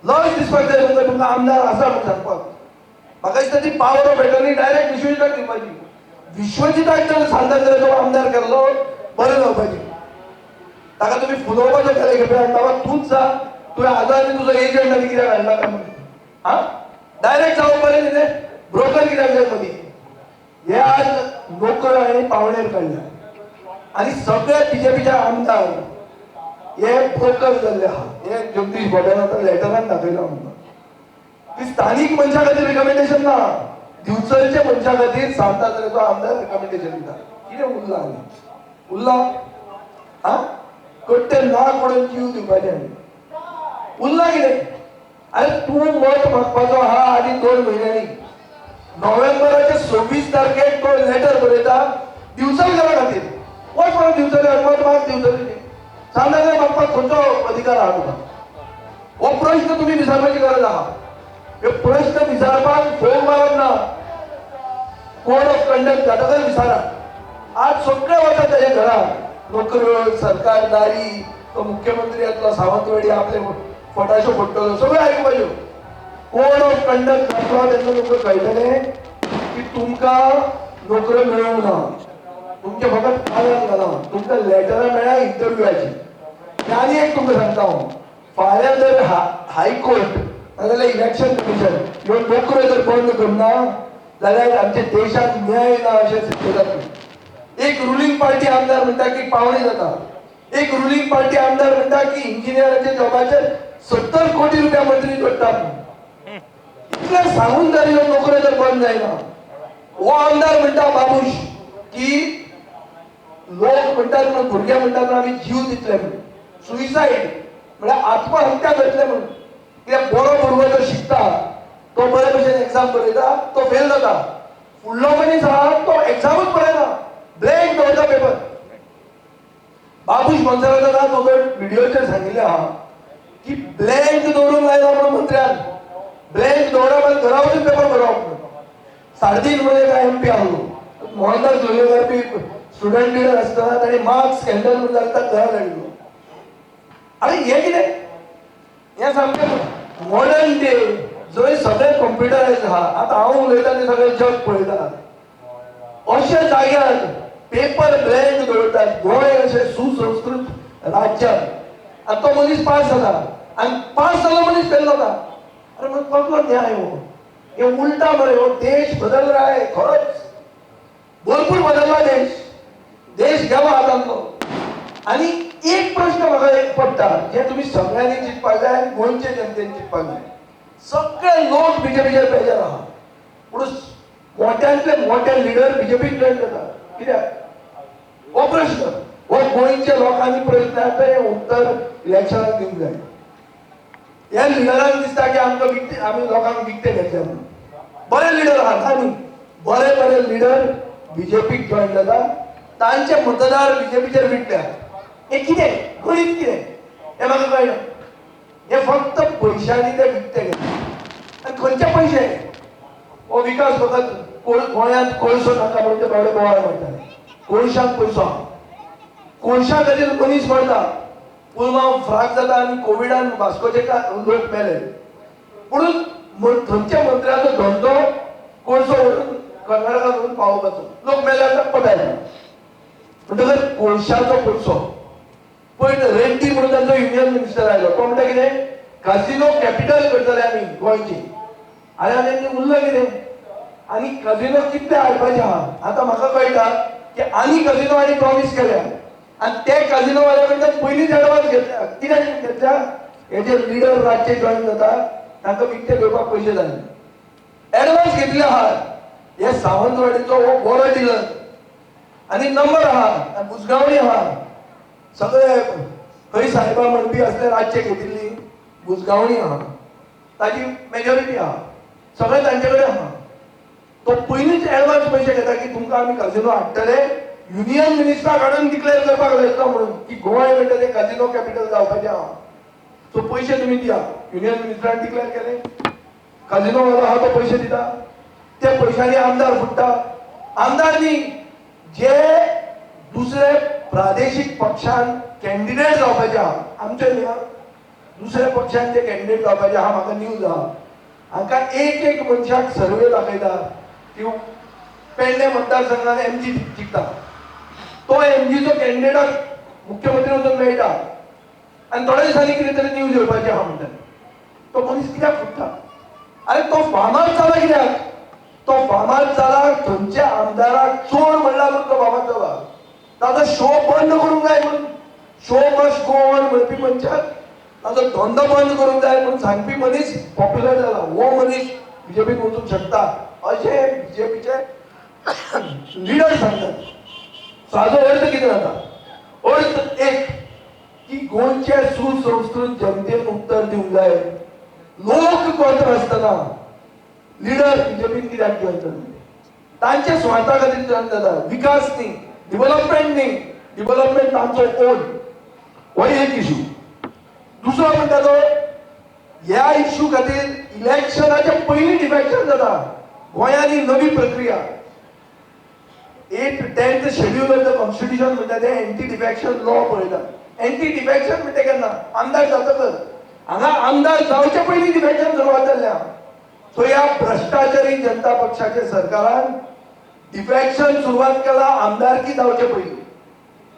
लज दिसपाक जाय तुमकां आमदार आसा म्हूण सांगपाक. म्हाका दिसता ती पावर ऑफ एटर्नी डायरेक्ट विश्वजिताक दिवपाची. विश्वजिताक जर सांतांद्रेचो आमदार केल्लो बरें जावपाचें. ताका तुम्ही फुलोवपाचो केले खेपे बाबा तूच जा, तुवें आजारी तुजो एजंट आनी कित्याक हाडला काय म्हणून. हा डायरेक्ट जावं बरें न्ही तें. ब्रोकर कित्याक जाय मदीं. हे आज नोकर आनी पावणेर काडल्या आनी सगळे बीजेपीचे आमदार हे ब्रोकर जाल्ले आहा. हे जगदीश भटान आतां लेटरान दाखयला म्हणून ती स्थानीक मनशा खातीर रिकमेंडेशन ना, दिवचलच्या मनशा खातीर सांतांद्रेचो आमदार रिकमेंडेशन दिता. कितें उरला आनी उरला हा कट्टे ना म्हणून जीव दिवपाचे आनी उरला कितें. अरे तूं मत मागपाचो आहा आनी 2 म्हयन्यांनी नोव्हेंबराचे 26 तारखेक तो लेटर बरयता दिवचलकारा खातीर. वच म्हणून दिवचले मत माग दिवचले सांतांद्रे मागपाक खंयचो अधिकार आहा तुका. हो प्रश्न तुम्ही विचारपाची गरज आहा. हे प्रश्न विचारपाक फोन मारप ना, कोड ऑफ कंडक्ट घटकान विचारा. आज सगळे वतात त्याच्या घरात नोकऱ्यो सरकारदारी तो मुख्यमंत्री येतलो सावंतवाडी आपले फटाशो फोडटलो सगळें आयकुपाच्यो. कोड ऑफ कंडक्ट घातलो तेन्ना तुमकां कळटलें की तुमकां नोकऱ्यो मेळूंक ना. तुमचे फकत कागद घाला, तुमकां लेटरां मेळ्ळ्या इंटरव्यूआची. आनी एक तुमकां सांगता हांव, फाल्यां जर हायकोर्ट नाजाल्यार इलेक्शन कमिशन ह्यो नोकऱ्यो जर बंद करना जाल्यार आमच्या देशात न्याय ना अशें सिद्ध जातलें. एक रुलिंग पार्टी आमदार म्हणटा की पावणी जाता, एक रुलिंग पार्टी आमदार म्हणटा की इंजिनियरांच्या जॉबाचेर 70 कोटी रुपया मंत्री जोडटा. इतले सांगून जर ह्यो नोकऱ्यो जर बंद जायना. हो आमदार म्हणटा बाबूश की लोक म्हणटात म्हणून भुरगे म्हणटात आमी जीव दितले म्हणून सुइसायड म्हळ्यार आत्महत्या करतले म्हणून. कित्याक बरो भुरगो जर शिकता तो बरे भशेन एग्जाम बरयता तो फेल जाता. फुडलो मनीस आहा तो एग्जामूच बरयना, ब्लँक दवरता पेपर. बाबूश मनसराचा तो व्हिडिओचेर सांगिल्लें आहा की ब्लँक दवरूंक लायला म्हणून मंत्र्यान. ब्लँक दवरप आनी घरा वचून पेपर बरोवप. 3.5 म्हणून एक MP आहलो मोहनदास लोलयेकर बी स्टुडंट लिडर आसतना ताणें मार्क्स स्कॅन्डल म्हणून जाता घरा धाडलो. आनी हें कितें हें सामकें मॉडर्न डे जंय सगळें कंप्युटरायज आहा. आतां हांव उलयता तें सगळें जग पळयता. अशे जाग्यार पेपर ब्लँक दवरतात. गोंय अशें सुसंस्कृत राज्यात आनी तो मनीस पास जाला आनी पास जालो मनीस फेल जाता. अरे मग कसलो न्याय हो. हे उलटा मरे. हो देश बदल रहा है खरोच. भरपूर बदलला देश. देश घ्यावा हातांतलो. आनी एक प्रश्न म्हाका एक पडटा जे तुमी सगळ्यांनी चिंतपाक जाय आनी गोंयचे जनतेन चिंतपाक जाय. सगळे लोक बीजेपीचेर बेजार आहा पूण मोठ्यांतले मोठे लिडर बीजेपीक जॉयन जाता. कित्याक हो प्रश्न हो गोंयच्या लोकांनी प्रश्न आसा हे उत्तर इलेक्शनाक दिवंक जाय. ह्या लिडरांक दिसता की आमकां विकते आमी लोकांक विकते घेतले म्हणून. बरे लिडर आहात आनी बरे बरे लिडर बीजेपीक जॉयन जाता. तांचे मतदार बीजेपीचेर विटल्या. हे कितें गणित कितें हें म्हाका कळना. हे फक्त पयशांनी ते विकते घेतात. आनी खंयचे पयशे. हो विकास फकत गोंयांत कोळसो नाका म्हणून ते बाबडे बोवाळ म्हणटाले. कोळशाक पयसो आहा. कोळशा खातीर मनीस मरता. पुलवामा फ्राक जाता आनी कोविडान वास्कोचे लोक मेले. म्हणून थंयच्या मंत्र्याचो धंदो कोळसो व्हरून कर्नाटकात व्हरून पावोवपाचो. लोक मेले आतां पटायला. म्हणटकच कोळशाचो पयसो पळय रेड्डी म्हणून तांचो युनियन मिनिस्टर आयलो. तो म्हणटा कितें कासिनो कॅपिटल करतले आमी गोंयची. आनी आनी उरलं कितें आनी कासिनो कितले हाडपाचे आहा. आतां म्हाका कळटा की आनी कासिनो आनी प्रॉमिस केल्या आनी ते कासिनो वाले म्हणटात पयलींच एडवान्स घेतल्या. कित्याक घेतल्या हे जे लिडर राज्य जॉयन जाता तांकां विकते घेवपाक पयशे जाय. एडवान्स घेतले आहात. हे सावंतवाडीचो हो बरो डिलर आनी नंबर आहा बुजगावणी आहा. सगळे खंय साहेबा म्हणपी असले राज्य घेतिल्ली बुजगावणी आहा. ताजी मेजॉरिटी आहा. सगळे तांचे कडेन आहा. तो पयलींच एडवान्स पयशे घेता की तुमकां आमी कासिनो हाडटले. युनियन मिनिस्टराक हाडून डिक्लेअर करपाक लायता म्हणून की गोंय म्हणटा तें कासिनो कॅपिटल जावपाचें आहा. सो पयशे तुमी दिया. युनियन मिनिस्टरान डिक्लेअर केले. कासिनो वालो आहा तो पयशे दिता. ते पयशांनी आमदार फुटता. आमदार न्ही जे दुसरे प्रादेशीक पक्षान कॅन्डिडेट जावपाचे आहा. आमचे न्ही दुसऱ्या पक्षान जे कॅन्डिडेट जावपाचे आहा म्हाका न्यूज आहा हांकां एक मनशाक सर्वे दाखयता की पेडणे मतदारसंघात MG जिखता. तो MGचो कॅन्डिडेट मुख्यमंत्री वचून मेळटा आनी थोड्या दिसांनी कितें तरी न्यूज येवपाचें आहा म्हणटा. तो मनीस कित्याक फुटता? अरे तो फामाद जाला कित्याक? तो फामाद जाला थंयच्या आमदाराक चोर म्हणला म्हणून तो फामाद जाला. ताजो शो बंद करूंक जाय म्हणून, शो मस्ट गो ऑन म्हणपी मनशाक ताजो धंदो बंद करूंक जाय म्हणून सांगपी मनीस पॉप्युलर जाला. हो मनीस बीजेपीक वचूंक शकता अशें बीजेपीचे लिडर सांगतात. सो हाजो अर्थ कितें जाता? अर्थ एक की गोंयचे सुसंस्कृत जनतेन उत्तर दिवंक जाय. लोक कोण आसतना लिडर बीजेपीन कित्याक जॉइन जाले? तांचे स्वार्था खातीर जॉइन जाता. विकास न्ही, डेव्हलपमेंट न्ही. डेव्हलपमेंट तांचो ओन, हो एक इशू. दुसरो म्हणटा तो ह्या इशू खातीर इलेक्शनाच्या पयलीं डिफेक्शन जाता. गोंयांत ही नवी प्रक्रिया 8th 10th schedule of the constitution म्हणटा ते एंटी डिफेक्शन लॉ पळयता. एंटी डिफेक्शन म्हणजे केन्ना? आमदार जातकच. हांगा आमदार जावचे पयलीं डिफेक्शन सुरवात जाल्लें आहा. सो ह्या भ्रष्टाचारी जनता पक्षाच्या सरकारान डिफेक्शन सुरवात केला आमदारकी जावचे पयलीं.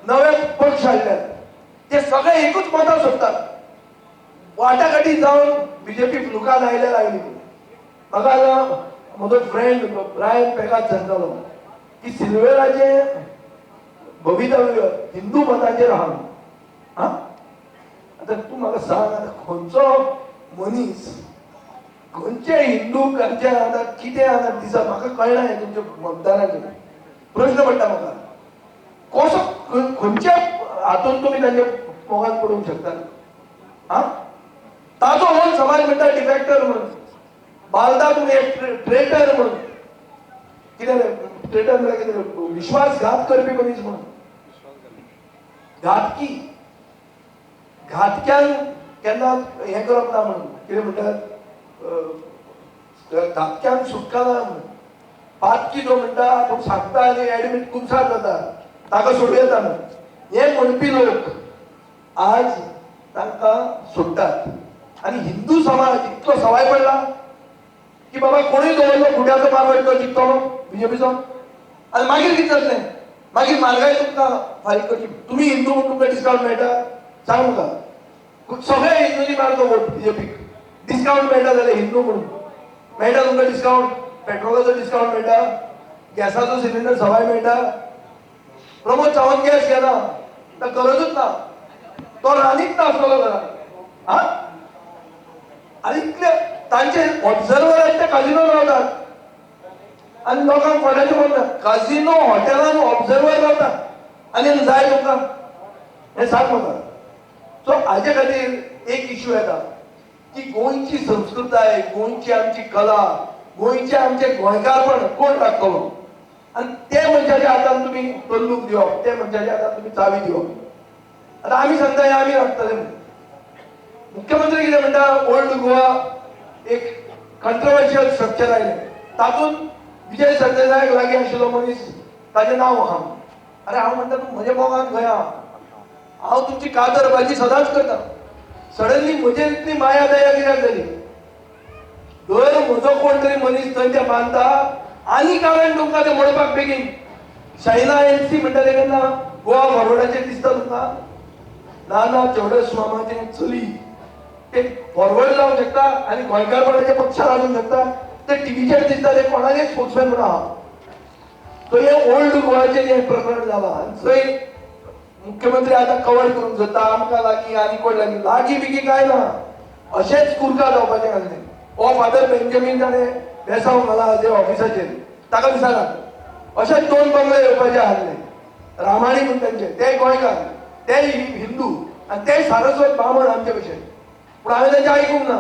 नवे पक्ष हाडल्यात, ते सगळे एकूच मतां सोदतात. वाटाघाटी जावन बीजेपी फुलकान लायली. म्हाका म्हजो फ्रेंड ब्रायन पेगात सांगतालो की सिल्वेराचे भवितव्य हिंदू मताचेर आहा. आता तू म्हाका सांग, आता खंयचो मनीस खंयचे हिंदू खंयचे आता कितें आता दिसा म्हाका कळना. हे तुमच्या मतदाराचे प्रश्न पडटा म्हाका. कसो खंयच्या हातून तुमी तांचे मोगान पडूंक शकता? ताजो हो समाज म्हणटा डिफेक्टर म्हणून, बालदा तुमी एक ट्रेटर म्हणून. कितें ट्रेटर म्हळ्यार कितें? विश्वासघात करपी मनीस म्हणून. घातकी, घातक्यान केन्ना हें करप ना म्हणून. कितें म्हणटात? घातक्यान सुटका ना म्हणून. पातकी जो म्हणटा तो सांगता आनी एडमीट कुमसार जाता, ताका सोडूं येता म्हणून. हे म्हणपी लोक आज तांकां सोडटात. आनी हिंदू समाज इतलो सवाय पडला की बाबा कोणूय दवरलो फुड्याचो मारवाड तो जिखतलो बीजेपीचो. आनी मागीर कितें जातलें? मागीर म्हारगाय तुमकां फारीक करची. तुमी हिंदू म्हणून तुमकां डिस्कावंट मेळटा? सांग म्हाका. सगळे हिंदूंनी मारलो वोट बीजेपीक. डिस्कावंट मेळटा जाल्यार हिंदू म्हणून मेळटा तुमकां डिस्कावंट? पेट्रोलाचो डिस्कावंट मेळटा, गॅसाचो सिलिंडर सवाय मेळटा. प्रमोद सावंत गॅस घेना, ताका गरजूच ना. तो रांदीत नासतलो घरांत. आनी इतले तांचे ऑब्झर्वर ते काजिनो रावतात आनी लोकांक कोणाचे म्हणटा काजिनो हॉटेलान ऑब्झर्वर रावतात आनी जाय तुमकां हें सांग म्हाका. सो हाजे खातीर एक इश्यू येता की गोंयची संस्कृताय, गोंयची आमची कला, गोंयचे आमचे गोंयकारपण कोण राखतलो? आनी ते मनशाच्या हातान तुमी बंदूक दिवप, ते मनशाच्या हातान तुमी चावी दिवप. आतां आमी सांगता हे आमी राखतले म्हणून. मुख्यमंत्री कितें म्हणटा? ओल्ड गोवा एक कंट्रोवर्शियल स्ट्रक्चर आयलें, तातूंत विजय सरदेसायाक लागीं आशिल्लो मनीस ताचें नांव आहा. अरे हांव म्हणटा तूं म्हज्या मोगान खंय आहा? हांव तुमची कातरबाजी सदांच करता. सडनली म्हजेर इतली माया दया कित्याक जाली? दर म्हजो कोण तरी मनीस थंय ते बांदता आनी कारण तुमकां तें म्हणपाक बेगीन. शायना एनसी म्हणटा ते केन्ना गोवा फॉरवर्डाचेर दिसता तुमकां? नाना चौडस मामाचें चली ते फॉरवर्ड जावंक शकता आनी गोंयकारपणाचे पक्षार हाडूंक शकता. ते टीव्हीचेर दिसता ते कोणाचे स्पोक्समॅन म्हणून आहा. सो हे ओल्ड गोवाचें हें प्रकरण जालां. थंय मुख्यमंत्री आतां कवर करूंक सोदता आमकां लागीं आनी कोण लागीं बिगी कांय ना. अशेंच कुरका जावपाचें आसलें. हो फादर बेंजामीन ताणें बेसांव घाला हाजे ऑफिसाचेर, ताका विचारात. अशेंच 2 बंगले येवपाचे आसले. रामाणी म्हण तांचे, ते गोंयकार, ते हिंदू आनी ते सारस्वत ब्राह्मण आमचे भशेन. पूण हांवें तांचें आयकूंक ना.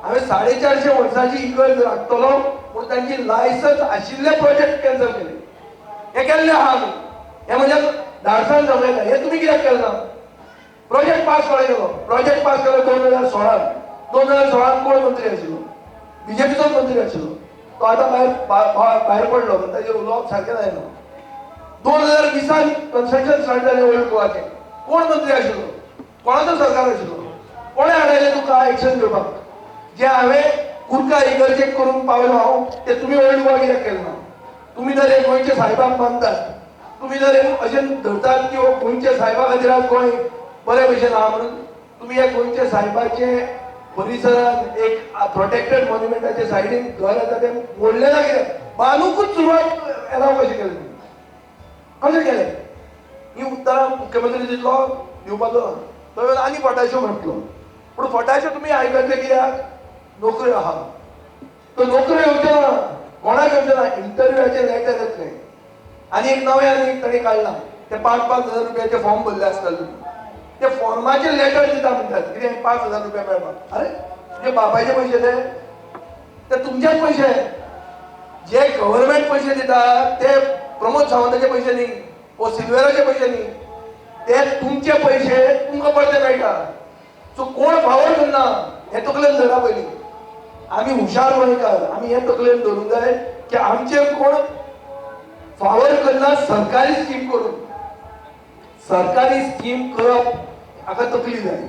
हांवें 450 वर्सांची इगर्ज राखतलो पूण तांची लायसन्स आशिल्ले प्रोजेक्ट कॅन्सल केले. हे केल्ले आहा आमी. हे म्हणजे धाडसान जमयता. हे तुमी कित्याक केलें ना? प्रोजेक्ट पास कोणें केलो? प्रोजेक्ट पास केलो 2016. 2016 कोण मंत्री आशिल्लो? बीजेपीचोच मंत्री आशिल्लो. तो आतां भायर पडलो पूण ताचेर उलोवप सारकें जायना. 2020 कन्स्ट्रक्शन स्टार्ट जालें ओल्ड गोवाचें. कोण मंत्री आशिल्लो? कोणाचो सरकार आशिल्लो? कोणें हाडयलें तुका एक्शन घेवपाक? जे हांवें उरका इगर्जेक करून पावलो हांव ते तुमी ओल्ड गोवा कित्याक केलें ना तुमी जर एक गोंयच्या साहेबाक मानतात तुमी जर अशें धरतात की हो गोंयच्या साहेबा खातीर आज गोंय बरे भशेन आहा म्हणून तुमी एक गोंयच्या साहेबाचे परिसरात एक प्रोटेक्टेड मॉन्युमेंटाच्या सायडीन घर आसा तें मोडलें ना कित्याक बांदूंकूच सुरवात येना कशें केलें तुमी कशें केलें ही उत्तरां मुख्यमंत्री दितलो दिवपाचो ना तो आनी फटाशो म्हणटलो पूण फटाशो तुमी आयकतले कित्याक नोकऱ्यो आहा तो नोकऱ्यो येवच्यो ना कोणाक येवच्यो ना इंटरव्यूचे लेटर येतले आनी एक नव्यान एक ताणें काडला ते 5,000 रुपयाचे फॉर्म भरले आसताले तुमी ते फॉर्माचे लेटर दिता म्हणटात कितें 5,000 रुपया मेळपाक अरे तुजे बापायचे पयशे ते तुमचेच पयशे जे गव्हर्नमेंट पयशे दिता ते प्रमोद सावंताचे पयशे न्ही वो सिल्वेराचे पयशे न्ही ते तुमचे पयशे तुमकां परते मेळटा सो कोण फावोर करना हे तकलेन धरा पयलीं आमी हुशार गोंयकार आमी हे तकलेन धरूंक जाय की आमचे कोण फावोर करना सरकारी स्कीम करून सरकारी स्कीम करप हाका तकली जाय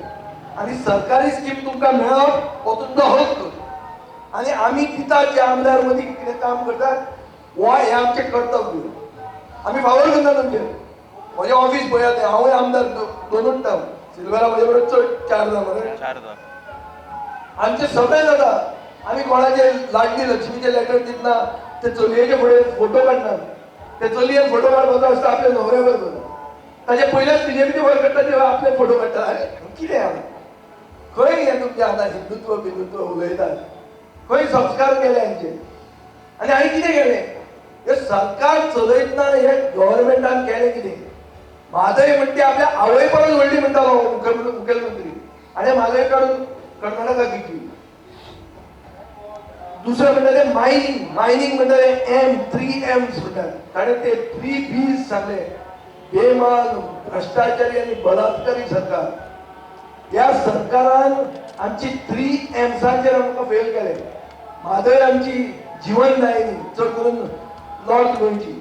आनी सरकारी स्कीम तुमकां मेळप हो तुमचो हक्क आनी आमी दितात जे आमदार मदीं कितें काम करतात हो हें आमचें कर्तव्य आमी फावोर करना तुमचे म्हजें ऑफिस पळयात हांवूय आमदार दोनूच टायम सिल्वेरा म्हजे बरोबर चड 4 मरे आमचे सगळें जाता आमी कोणाचे लाडली लक्ष्मीचे लेटर दितना ते चलयेचे फुडें फोटो काडनात ते चलयेन फोटो काडपाचो आसता आपल्या न्हवऱ्या बरोबर ताचे पयलेच बीजेपीचे वर करता तेव्हा आपले फोटो काडटा अरे कितें आहा खंय हे तुमचे आतां हिंदुत्व बिंदुत्व उलयतात खंय संस्कार केले हांचे आनी हांवें कितें केलें हे सरकार चलयतना हे गव्हर्नमेंटान केलें कितें म्हादय म्हणटा आपल्या आवय परस व्हडली म्हणटालो मुखेलमंत्री आनी म्हादय काडून कर्नाटका घेतली दुसरं म्हणटा ते मायनिंग म्हणटा ते M3 M's म्हणटात ताणें ते 3 B's सांगले बेमान भ्रष्टाचारी आणि बलात्कारी सरकार या सरकारान आमची 3 M'सांचेर आमकां फेल केले म्हादय आमची जीवनदायिनी चड करून नॉर्थ गोंयची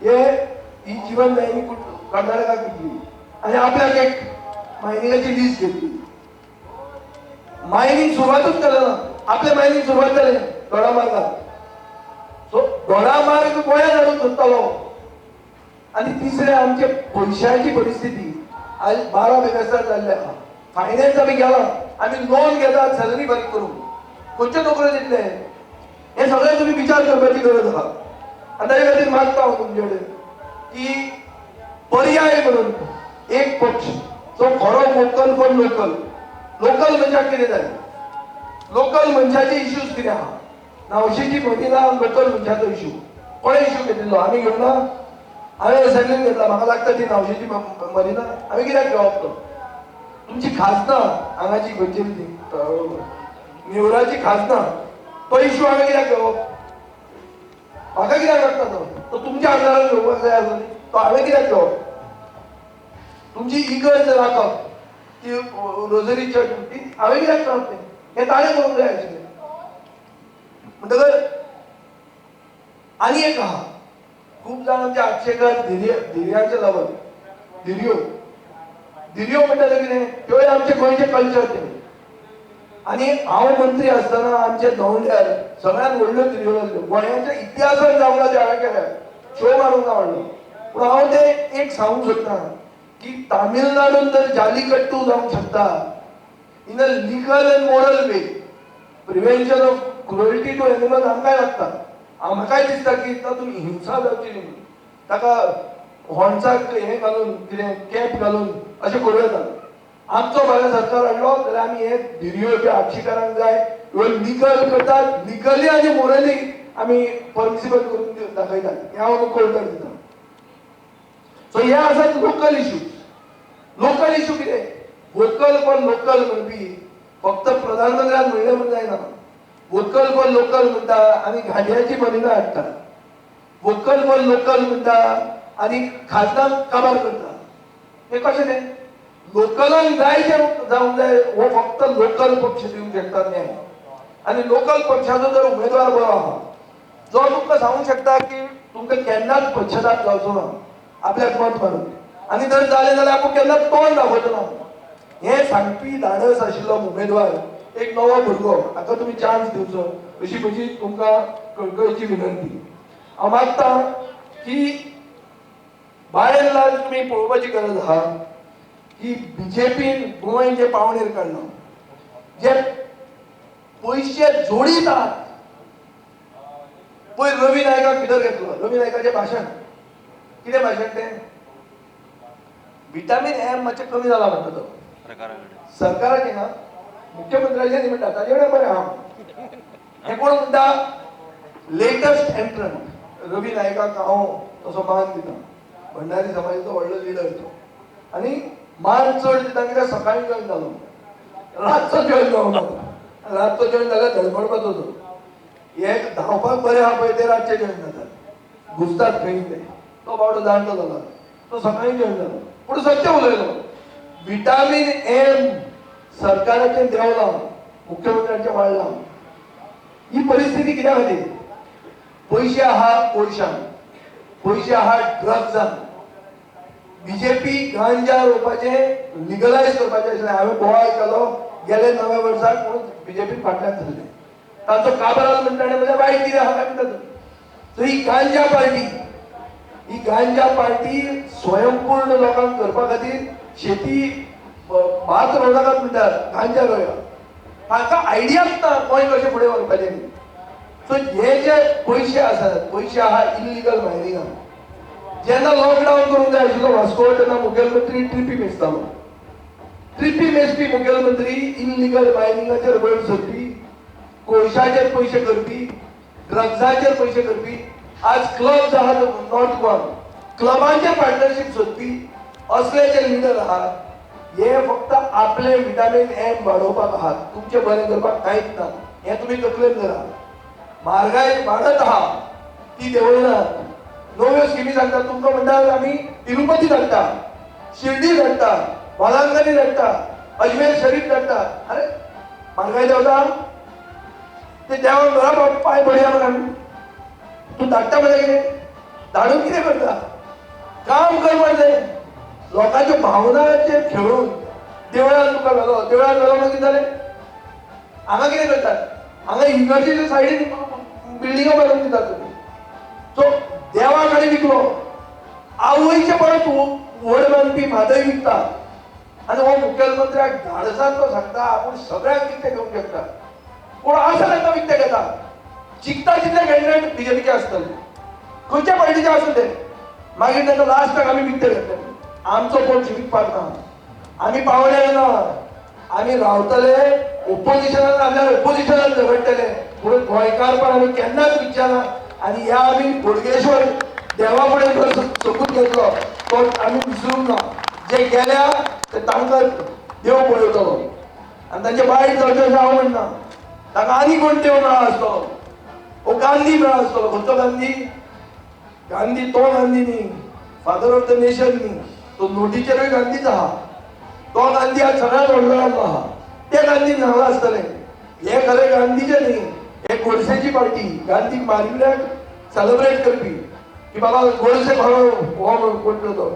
ही जीवनदायिनी कर्नाटकाक दिली आनी आपल्याक एक मायनिंगाची लिस्ट घेतली मायनिंग सुरवातूच केलें ना आपले मायनिंग सुरवात जालें दोडामार्गात सो दोडामार्ग गोंयांत हाडून धरतलो आनी तिसरें आमचे पयशांची परिस्थिती आज 12 बेकार जाल्ले आहा फायनान्स आमी गेला आमी लोन घेतात सॅलरी बारीक करून खंयच्यो नोकऱ्यो दितले हे सगळें तुमी विचार करपाची गरज आहा आनी ताचे खातीर मागता हांव तुमचे कडेन की पर्याय म्हणून एक पक्ष जो खरो वोकल फॉर लोकल मनशाक कितें जाय लोकल मनशाचे इश्यूज कितें आहा नावशेची महिला लोकल मनशाचो इश्यू कोणे इश्यू घेतिल्लो आमी घेवना हांवें असायनमेंट घेतला म्हाका लागता ती नावशेची मरिना आमी कित्याक घेवप तो तुमची खाजना हांगाची खंयची नेवराची खाजना तो इश्यू हांवें कित्याक घेवप म्हाका कित्याक लागता तो तुमच्या आमदारान घेवपाक जाय आसली तो हांवें कित्याक घेवप तुमची इगर्ज राखप ती रोजरी चर्च ती हांवें कित्याक करप तें हें ताणें करूंक जाय आशिल्लें म्हणटकर आनी एक आहा खूब जाण आमचे आक्षेकार धिरयांचे लावप धिरयो म्हणटा ते कितें त्योय आमचे गोंयचे कल्चर ते आनी हांव मंत्री आसतना आमचे न्हवऱ्यार सगळ्यात व्हडल्यो धिरयो जाल्ल्यो गोंयाच्या इतिहासान जावंक ना ते हांवें केल्या शो मारूंक ना व्हडलो पूण हांव ते एक सांगूंक सोदतां की तामिळनाडून जर जालीकट्टू जावंक शकता in a legal and moral way prevention of cruelty to animals आमकांय लागता म्हाकाय दिसता की तातूंत हिंसा जावची न्ही ताका हॉर्न्साक हें घालून कितें कॅप घालून अशें करूं येता आमचो भारत सरकार हाडलो जाल्यार आमी हे धिरयोचे आक्षेकारांक जाय ह्यो लिगल करतात लिगली आनी मोरली आमी पर्मिसिबल करून दाखयतात हें हांव तुमकां उतर दिता सो हे आसात लोकल इश्यू कितें वोकल फॉर लोकल म्हणपी फक्त प्रधानमंत्र्यान म्हणलें म्हण जायना वोकल फॉर लोकल म्हणटा आनी घाड्याची मरिना हाडटा वोकल फॉर लोकल म्हणटा आनी खासदार काबार करता हें कशें तें लोकलांक जाय जें जावंक जाय हो फक्त लोकल पक्ष दिवंक शकता न्याय आनी लोकल पक्षाचो जर उमेदवार बरो आहा जो तुमकां सांगूंक शकता की तुमकां केन्नाच पक्षपात जावचो ना आपल्याक मत मारून आनी जर जालें जाल्यार आपूण केन्नाच तोंड दाखोवचो ना हें सांगपी धाडस आशिल्लो उमेदवार एक नवो भुरगो हाका तुम्ही चान्स दिवचो अशी म्हजी तुमकां कळकळीची विनंती. हांव मागतां की बाय एंड लार्ज तुम्ही पळोवपाची गरज आहा की बीजेपीन गोंय जे पावणेर काडला जे पयशे जोडीतात पळय रवी नायकाक भितर घेतलो. रवी नायकाचें भाशण कितें भाशण तें विटामीन एम मातशें कमी जाला म्हणटा तो सरकाराचें ना मुख्यमंत्र्याचें न्ही म्हणटा ताजे कडेन बरें आहा. हे कोण म्हणटा लेटस्ट एंट्रंट रवी नायकाक हांव तसो मान दिता. भंडारी समाजाचो व्हडलो लिडर तो आनी मान चड दिता कित्याक सकाळीं जॉयन जालो रातचो जॉयन जावंक ना. रातचो जॉयन जाल्यार धडपडपाचो तो. हे धांवपाक बरे आहा पळय ते रातचे जॉयन जातात घुसतात खंय ते. तो बावडो जाणटो जाला तो सकाळीं जॉयन जालो पूण सत्य उलयलो. विटामीन एम सरकाराचें देंवलां मुख्यमंत्र्याचें वाडलां. ही परिस्थिती कित्या खातीर पयशे आहा कोळशान पयशे आहा ड्रग्जान. बीजेपी गांजा रोवपाचें लिगलायज करपाचें आशिल्लें. हांवें बोवाळ आयकलो गेले नव्या वर्साक म्हणून बीजेपी फाटल्यान सरले. तांचो काबराल म्हणटा म्हणजे वायट कितें आहा काय म्हणटा तो. ही गांजा पार्टी स्वयंपूर्ण लोकांक करपा खातीर शेती भात रोवं नाकात म्हणटात गांजा रोया. तांकां आयडियाच ना गोंय कशें फुडें व्हरपाचें. सो हे जे पयशे आसात पयशे आहा इल्लिगल मायनिंगान. जेन्ना लॉकडावन करूंक जाय आशिल्लो वास्को तेन्ना मुखेलमंत्री ट्रिपी मेजतालो. ट्रिपी मेजपी मुखेलमंत्री इल्लिगल मायनिंगाचेर बळी सोडपी कोळशाचेर पयशे करपी ड्रग्जाचेर पयशे करपी. आज क्लब्स आहा नॉर्थ गोवा क्लबांचेर पार्टनरशीप सोदपी असले जे लिडर आहात हे फक्त आपले विटामीन एम वाडोवपाक आहात. तुमचे बरें करपाक कांयच ना. हें तुमी तकलेन धरा. म्हारगाय वाडत आहा ती देंवयनात. नव्यो स्किमी सांगतात तुमकां म्हणटात आमी तिरुपती धाडटा शिर्डी धाडटा वालांकनी धाडटा अजमेर शरीफ धाडटा. अरे म्हारगाय देंवता ते देवाक घरा पांय पडया म्हणून तूं धाडटा म्हणजे कितें धाडून कितें करता. काम करपाक जाय. लोकांच्यो भावनाचेर खेळून देवळान तुका व्हेलो देवळान व्हेलो म्हणून कितें जालें. हांगा कितें करतात हांगा इगर्जेच्या सायडीन बिल्डिंगो बांदून दितात तुमी. सो देवा कडेन विकलो आवयचे परत व्हड बांदपी म्हादय विकता आनी हो मुखेलमंत्र्याक धाडसान तो सांगता आपूण सगळ्यांक विकते घेवंक शकता. पूण आसा तांकां विकते घेता. जिखता तितले कॅन्डिडेट बीजेपीचे आसतले खंयच्या पार्टीचे आसूं ते. मागीर तांकां लास्टाक आमी विकते घेतले. आमचो पक्ष विकपाक ना. आमी पावले ना. आमी रावतले ओपोजिशनान आसल्यार ओपोजिशनान झगडटले पूण गोंयकारपण आमी केन्नाच विचारना. आनी ह्या आमी बोडगेश्वर देवा फुडें जर सोपूत घेतलो तो आमी विसरूंक ना. जे गेल्या ते तांकां देव पळयतलो आनी तांचे वायट जावचें अशें हांव म्हणना. ताका आनी कोण देव मेळ्ळो आसतलो. हो गांधी मेळ्ळो आसतलो. खंयचो गांधी गांधी तो गांधी न्ही फादर ऑफ द नेशन न्ही. तो नोटीचेरूय गांधीच आहा. तो गांधी आज सगळ्यांत व्हडलो आहा. ते गांधीन हांगा आसतले. हे खरें गांधीचे न्ही. हे गोडसेची पार्टी गांधीक मारिल्ल्याक सेलिब्रेट करपी की बाबा गोडसे भाव हो कोण तो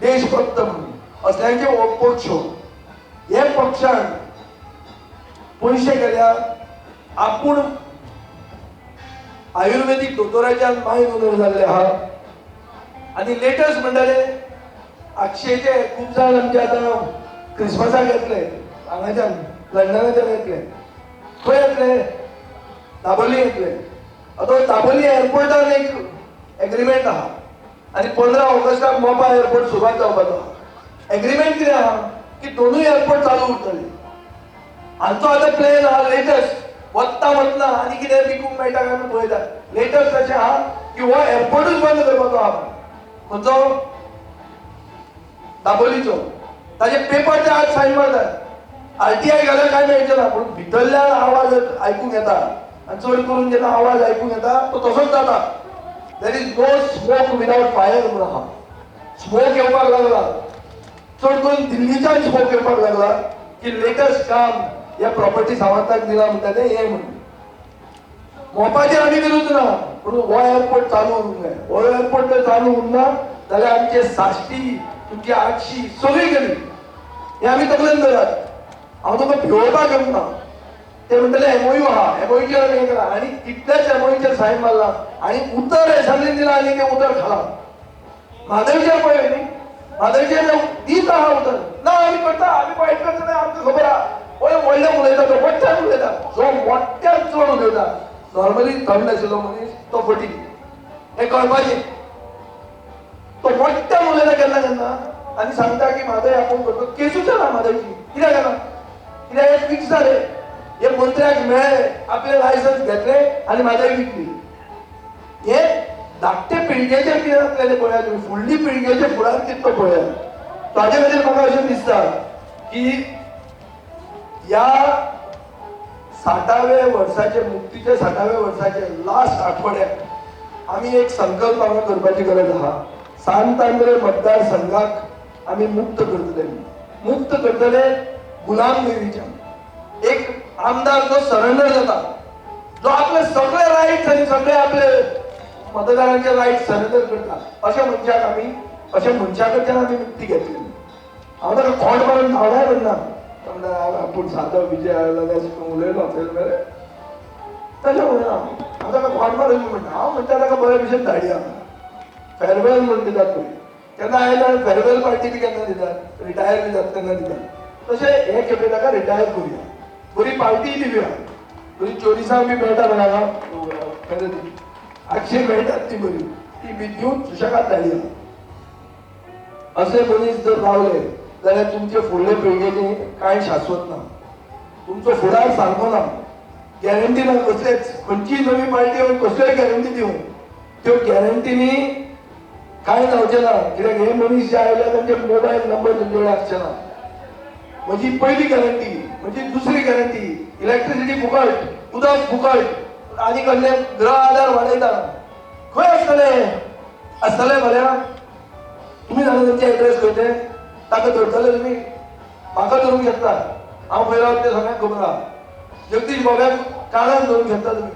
देशभक्त म्हणून असल्यांचे हो पक्ष. हे पक्षान पयशे गेल्या आपूण आयुर्वेदीक दोतोराच्यान मायन उदर जाल्ले आहा. आनी लेटस्ट म्हणटाले अक्षयचे खूब जाण आमचे आतां क्रिसमसाक येतले हांगाच्यान लंडनाच्यान येतले. खंय येतले दाबोली येतले. आतां दाबोली एअरपोर्टान एक एग्रीमेंट आहा आनी 15 ऑगस्टाक मोपा एअरपोर्ट सुरवात जावपाचो आहा. एग्रीमेंट कितें आहा की दोनूय एअरपोर्ट चालू उरतले. हांचो आतां प्लॅन आहा लेटस्ट वत्ता वतना आनी कितें विकूंक मेळटा काय आमी पळयतात. लेटस्ट अशें आहा की हो एअरपोर्टूच बंद करपाचो आहा. खंयचो दाबोलीचो. ताजे पेपर ते आज सायन मारतात. RTI घाल्यार काय मेळचें ना पूण भितरल्यान आवाज आयकूंक येता आनी चड करून जेन्ना आवाज आयकूंक येता तो तसोच जाता. There is no smoke without fire म्हणून आहा. स्मोक येवपाक लागला. चड करून दिल्लीच्यान स्मोक येवपाक लागला की लेटस्ट काम ह्या प्रॉपर्टी सावंताक दिला म्हणटा तें हें म्हणून. मोपाचेर आमी विरूद्ध ना पूण हो एअरपोर्ट चालू उरूंक जाय. हो एअरपोर्ट जर चालू उरना जाल्यार आमचे साश्टी तुमची आगशी सगळी गेली. हे आमी तकलेन धरात. हांव तुका भिवपाक येवंक ना. ते म्हणटले एमओयू आहा एमओयूचेर हें केला आनी कितलेच एमओयूचेर सायन मारला आनी उतर एसांनी दिला आनी ते उतर खाला म्हादवीचेर पळय न्ही म्हादवीचेर दीत आहा उतर ना आमी करता आमी वायट करता नाही आमकां खबर आहा पळय व्हडलें उलयता तो मोठ्यान उलयता जो मोठ्यान चड उलयता नॉर्मली थंड आशिल्लो मनीस तो फटी हें कळपाचें तो मोठ्यान उलयता केन्ना केन्ना आनी सांगता की म्हादय आपूण करता केसूच ना म्हादयची कित्याक जाणा कित्याक हे फिक्स जालें हे मंत्र्याक मेळ्ळे आपले लायसन्स घेतले आनी म्हादय विकली हे धाकटे पिळगेचेर कितें जातलें पळया तुमी फुडली पिळगेच्या फुडार कितलो पळया ताजे खातीर म्हाका अशें दिसता की ह्या 60व्या वर्साचे मुक्तीच्या 60व्या वर्साचे लास्ट आठवड्याक आमी एक संकल्प हांगा करपाची गरज आहा सांतांद्रे मतदारसंघाक आमी मुक्त करतले गुलामगिरीच्यान एक आमदार जो सरेंडर जाता जो आपले सगळे रायट्स आनी सगळे आपले मतदारांचे रायट्स सरेंडर करता अशा मनशा कडच्यान आमी मुक्ती घेतली हांव ताका खोंट मारून धांवडाय करना आपूण सादो विजय आयला उलयलो मरे तशें म्हणना हांव ताका खोंट मारून म्हणटा हांव म्हणटा ताका बरे भशेन धाडया फेरवेल म्हण दितात पळय केन्ना आयला फेरवेल पार्टी बी केन्ना दितात रिटायर बी जाता तेन्ना दितात तशें हे खेपे ताका रिटायर करुया बरी पार्टी दिवया बरी चोरिसांक बी मेळटा म्हणाला आठशे मेळटात ती बरी ती बी दिवन सुशेगाद धाडया असे मनीस जर रावले जाल्यार तुमचे फुडले पिळगेचे कांय शाश्वत ना तुमचो फुडार सारको ना गॅरंटी ना कसलेच खंयची नवी पार्टी येवन कसल्योय गॅरंटी दिवं त्यो गॅरंटीनी कांय जावचें ना कित्याक हे मनीस जे आयले तांचे मोबायल नंबर तुमचे कडेन आसचे ना म्हजी पयली गॅरंटी म्हजी दुसरी गॅरंटी इलेक्ट्रिसिटी फुकट उदक फुकट आनी कसले गृह आधार वाडयता खंय आसतले भल्या तुमी जाणा तुमचे एड्रेस खंय ते ताका धरतले तुमी म्हाका धरूंक शकता हांव खंय रावता तें सगळ्यांक खबर आहा जगदीश बाब्याक कानान धरूंक शकता तुमी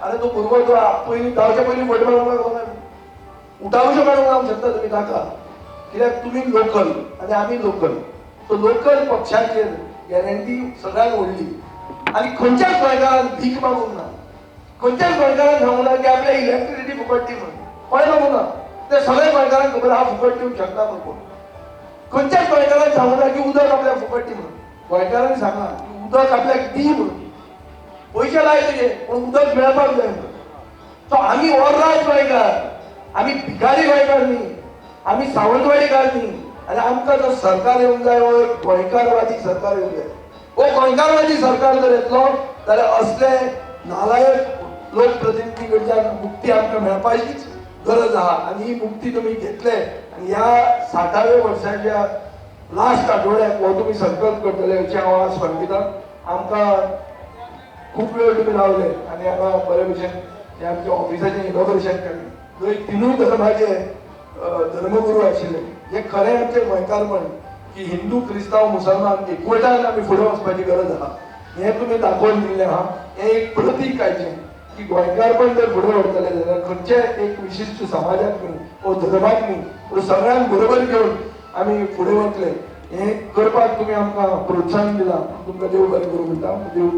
आनी तो भुरगो तो पयलीं धांवचे पयलीं फट मारूंक उठावश्यो काडूंक लावंक शकता तुमी ताका कित्याक तुमी लोकल आनी आमी लोकल तो लोकल पक्षाचेर गॅरंटी सगळ्यांत व्हडली आनी खंयच्याच गोंयकारान भीक मागूंक ना खंयच्याच गोंयकारान सांगूंक ना की आपल्या इलेक्ट्रिसिटी फुकट दी म्हणून पळय ना ते सगळे गोंयकारांक खबर आहा फुकट दिवंक शकता म्हणून कोण खंयच्याच गोंयकारान सांगूंक ना की उदक आपल्याक फुकट दी म्हणून गोंयकारांनी सांगा की उदक आपल्याक दी म्हणून पयशे लाय तुजे पूण उदक मेळपाक जाय म्हणून सो आमी ओर्राज गोंयकार आमी भिकारी गोंयकार न्ही आमी सावंतवाडीकार न्ही आनी आमकां जो सरकार येवंक जाय हो गोंयकारवादी सरकार येवंक जाय हो गोंयकारवादी सरकार जर येतलो जाल्यार असले नालायक लोकप्रतिनिधी कडच्यान मुक्ती आमकां मेळपाचीच गरज आहा आनी ही मुक्ती तुमी घेतले आनी ह्या 60व्या वर्साच्या लास्ट आठवड्याक हो तुमी संकल्प करतले अशें हांव आज सांगिता आमकां खूब वेळ तुमी रावले आनी हांगा बरे भशेन हे आमच्या ऑफिसाचें इनॉग्रेशन केलें थंय तिनूय धर्माचे धर्मगुरू आशिल्ले हे खरें आमचें गोंयकारपण की हिंदू क्रिस्तांव मुसलमान एकवटान आमी फुडें वचपाची गरज आहा हें तुमी दाखोवन दिल्लें आहा हें एक प्रतीक आयचें की गोंयकारपण जर फुडें व्हरतले जाल्यार खंयचे एक विशिश्ट समाजाक न्ही वो धर्माक न्ही पूण सगळ्यांक बरोबर घेवन आमी फुडें वतले हें करपाक तुमी आमकां प्रोत्साहन दिलां तुमकां देव बरें करूं म्हणटा देव